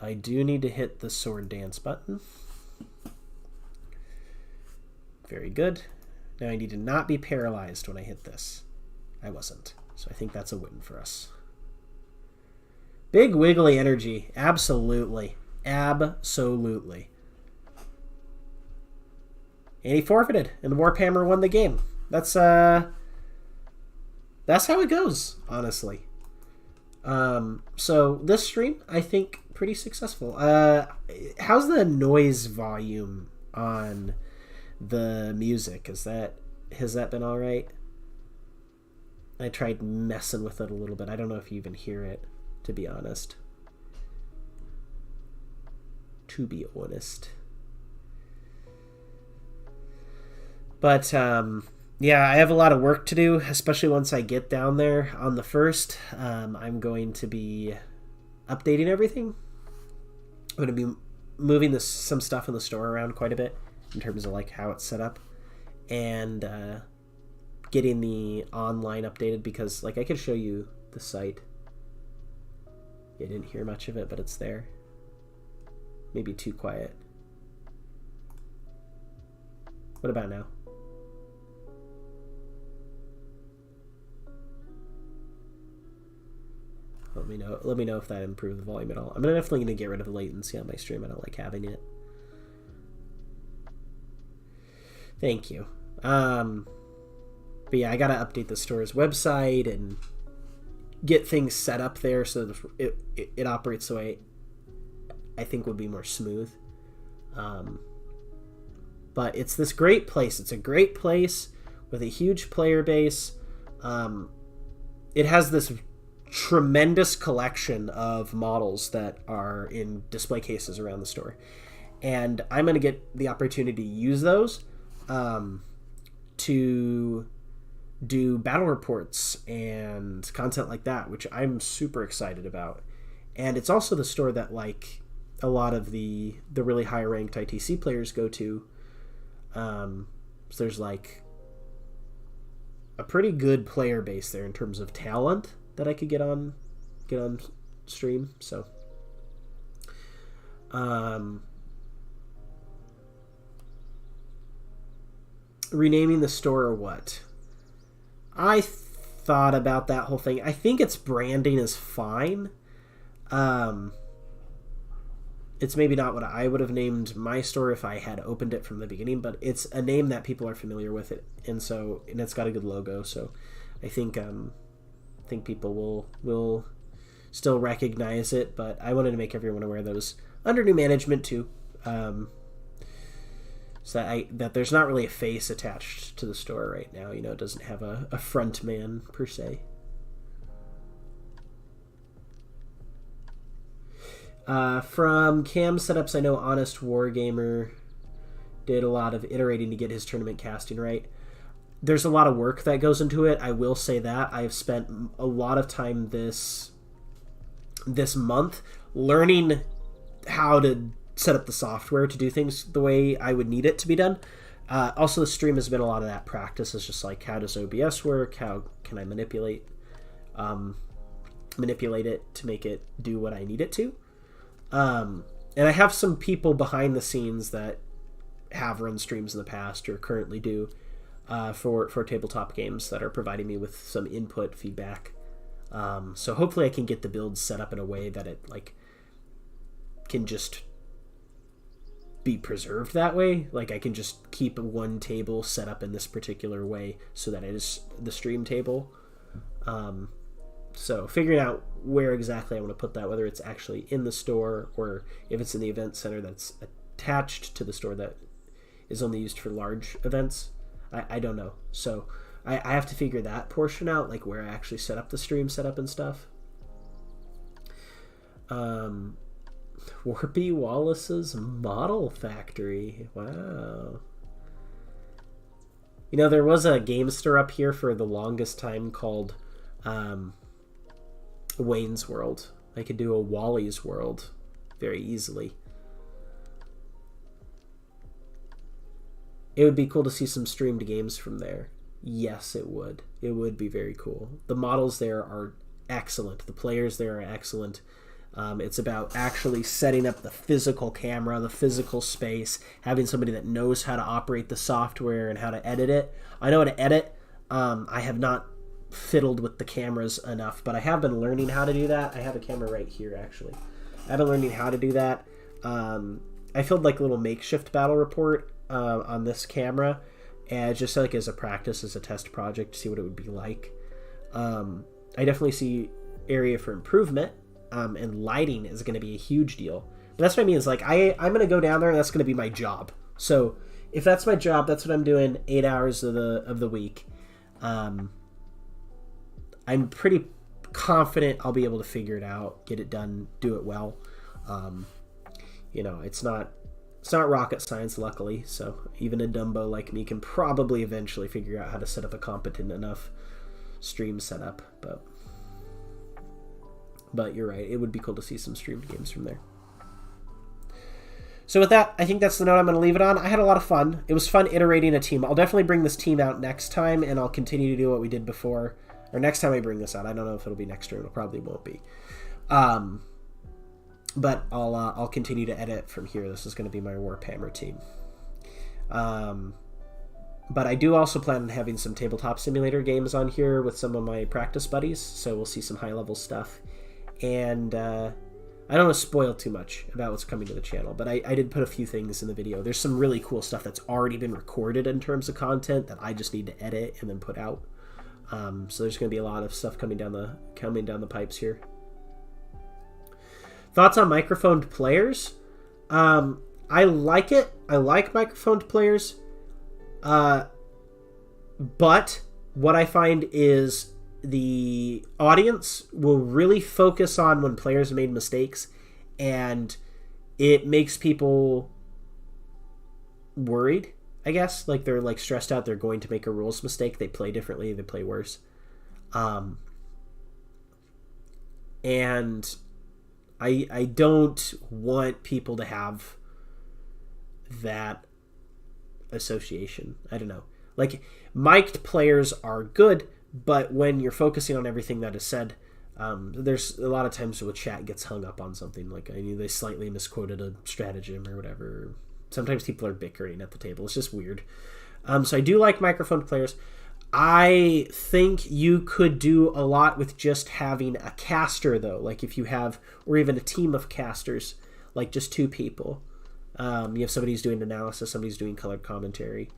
I do need to hit the sword dance button. Very good. Now I need to not be paralyzed when I hit this. I wasn't. So I think that's a win for us. Big wiggly energy. Absolutely. Absolutely. And he forfeited, and the Warhammer won the game. That's how it goes, honestly. So this stream, I think, pretty successful. How's the noise volume on the music? Has that been all right? I tried messing with it a little bit. I don't know if you even hear it, to be honest. But yeah, I have a lot of work to do, especially once I get down there on the 1st. I'm going to be updating everything. I'm going to be moving some stuff in the store around quite a bit in terms of like how it's set up, and getting the online updated, because like I could show you the site. You didn't hear much of it, but it's there. Maybe too quiet. What about now? Let me know if that improved the volume at all. I'm definitely gonna get rid of the latency on my stream. I don't like having it. Thank you. But yeah, I gotta update the store's website and get things set up there so that it operates the way I think would be more smooth. But it's this great place. It's a great place with a huge player base. It has this tremendous collection of models that are in display cases around the store. And I'm going to get the opportunity to use those to do battle reports and content like that, which I'm super excited about. And it's also the store that like a lot of the really high ranked ITC players go to. So there's like a pretty good player base there in terms of talent that I could get on stream. So renaming the store or what? I thought about that whole thing. I think its branding is fine. It's maybe not what I would have named my store if I had opened it from the beginning, but it's a name that people are familiar with it, and it's got a good logo. So I think people will still recognize it. But I wanted to make everyone aware that it was under new management too, so that there's not really a face attached to the store right now. You know, it doesn't have a front man per se. From Cam Setups, I know Honest Wargamer did a lot of iterating to get his tournament casting right. There's a lot of work that goes into it. I will say that. I have spent a lot of time this month learning how to set up the software to do things the way I would need it to be done. Also, the stream has been a lot of that practice. It's just like, how does OBS work? How can I manipulate it to make it do what I need it to? And I have some people behind the scenes that have run streams in the past or currently do for tabletop games that are providing me with some input feedback. So hopefully I can get the build set up in a way that it like can just be preserved that way. Like I can just keep one table set up in this particular way so that it is the stream table. So figuring out where exactly I want to put that, whether it's actually in the store or if it's in the event center that's attached to the store that is only used for large events, I don't know. So I have to figure that portion out, like where I actually set up the stream setup and stuff. Warpy Wallace's Model Factory. Wow. You know, there was a game store up here for the longest time called Wayne's World. I could do a Wally's World very easily. It would be cool to see some streamed games from there. Yes, it would. It would be very cool. The models there are excellent. The players there are excellent. It's about actually setting up the physical camera, the physical space, having somebody that knows how to operate the software and how to edit it. I know how to edit. I have not fiddled with the cameras enough, but I have been learning how to do that. I have a camera right here, actually. I've been learning how to do that. I filmed like a little makeshift battle report on this camera, and just like as a practice, as a test project to see what it would be like. I definitely see area for improvement, and lighting is going to be a huge deal. But that's what I mean, is like I'm going to go down there and that's going to be my job. So if that's my job, that's what I'm doing 8 hours of the week. I'm pretty confident I'll be able to figure it out, get it done, do it well. You know, it's not rocket science, luckily. So even a Dumbo like me can probably eventually figure out how to set up a competent enough stream setup. But you're right, it would be cool to see some streamed games from there. So with that, I think that's the note I'm going to leave it on. I had a lot of fun. It was fun iterating a team. I'll definitely bring this team out next time, and I'll continue to do what we did before. Or next time I bring this out. I don't know if it'll be next stream. It probably won't be. But I'll continue to edit from here. This is going to be my Warhammer team. But I do also plan on having some tabletop simulator games on here with some of my practice buddies. So we'll see some high-level stuff. And I don't want to spoil too much about what's coming to the channel, but I did put a few things in the video. There's some really cool stuff that's already been recorded in terms of content that I just need to edit and then put out. So there's going to be a lot of stuff coming down the pipes here. Thoughts on microphoned players? I like it. I like microphoned players. But what I find is the audience will really focus on when players made mistakes, and it makes people worried, I guess. Like, they're like stressed out. They're going to make a rules mistake. They play differently. They play worse. And I don't want people to have that association. I don't know. Like, mic'd players are good, but when you're focusing on everything that is said, there's a lot of times where chat gets hung up on something. Like, they slightly misquoted a stratagem or whatever. Sometimes people are bickering at the table. It's just weird. So I do like microphone players. I think you could do a lot with just having a caster, though. Like, if you have, or even a team of casters, like just two people. You have somebody who's doing analysis, somebody who's doing colored commentary.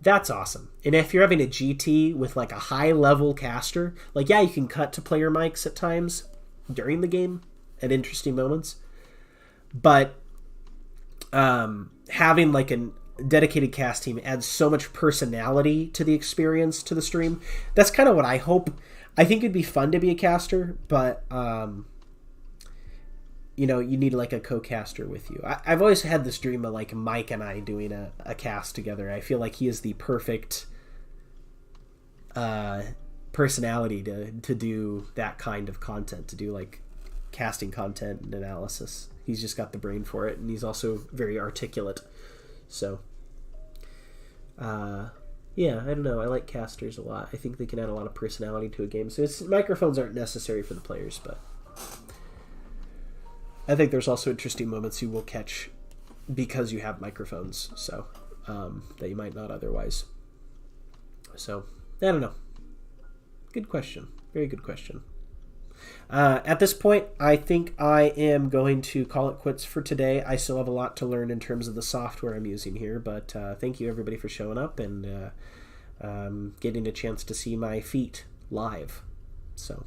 That's awesome. And if you're having a GT with like a high-level caster, like, yeah, you can cut to player mics at times during the game at interesting moments. But having like a dedicated cast team adds so much personality to the experience, to the stream. That's kind of what I hope. I think it'd be fun to be a caster, but you need like a co-caster with you. I've always had this dream of like Mike and I doing a cast together. I feel like he is the perfect personality to do that kind of content, to do like casting content and analysis. He's just got the brain for it, and he's also very articulate. So, yeah, I don't know. I like casters a lot. I think they can add a lot of personality to a game. So microphones aren't necessary for the players, but I think there's also interesting moments you will catch because you have microphones, so that you might not otherwise. So, I don't know. Good question. Very good question. At this point, I think I am going to call it quits for today. I still have a lot to learn in terms of the software I'm using here, but thank you everybody for showing up and getting a chance to see my feet live. So...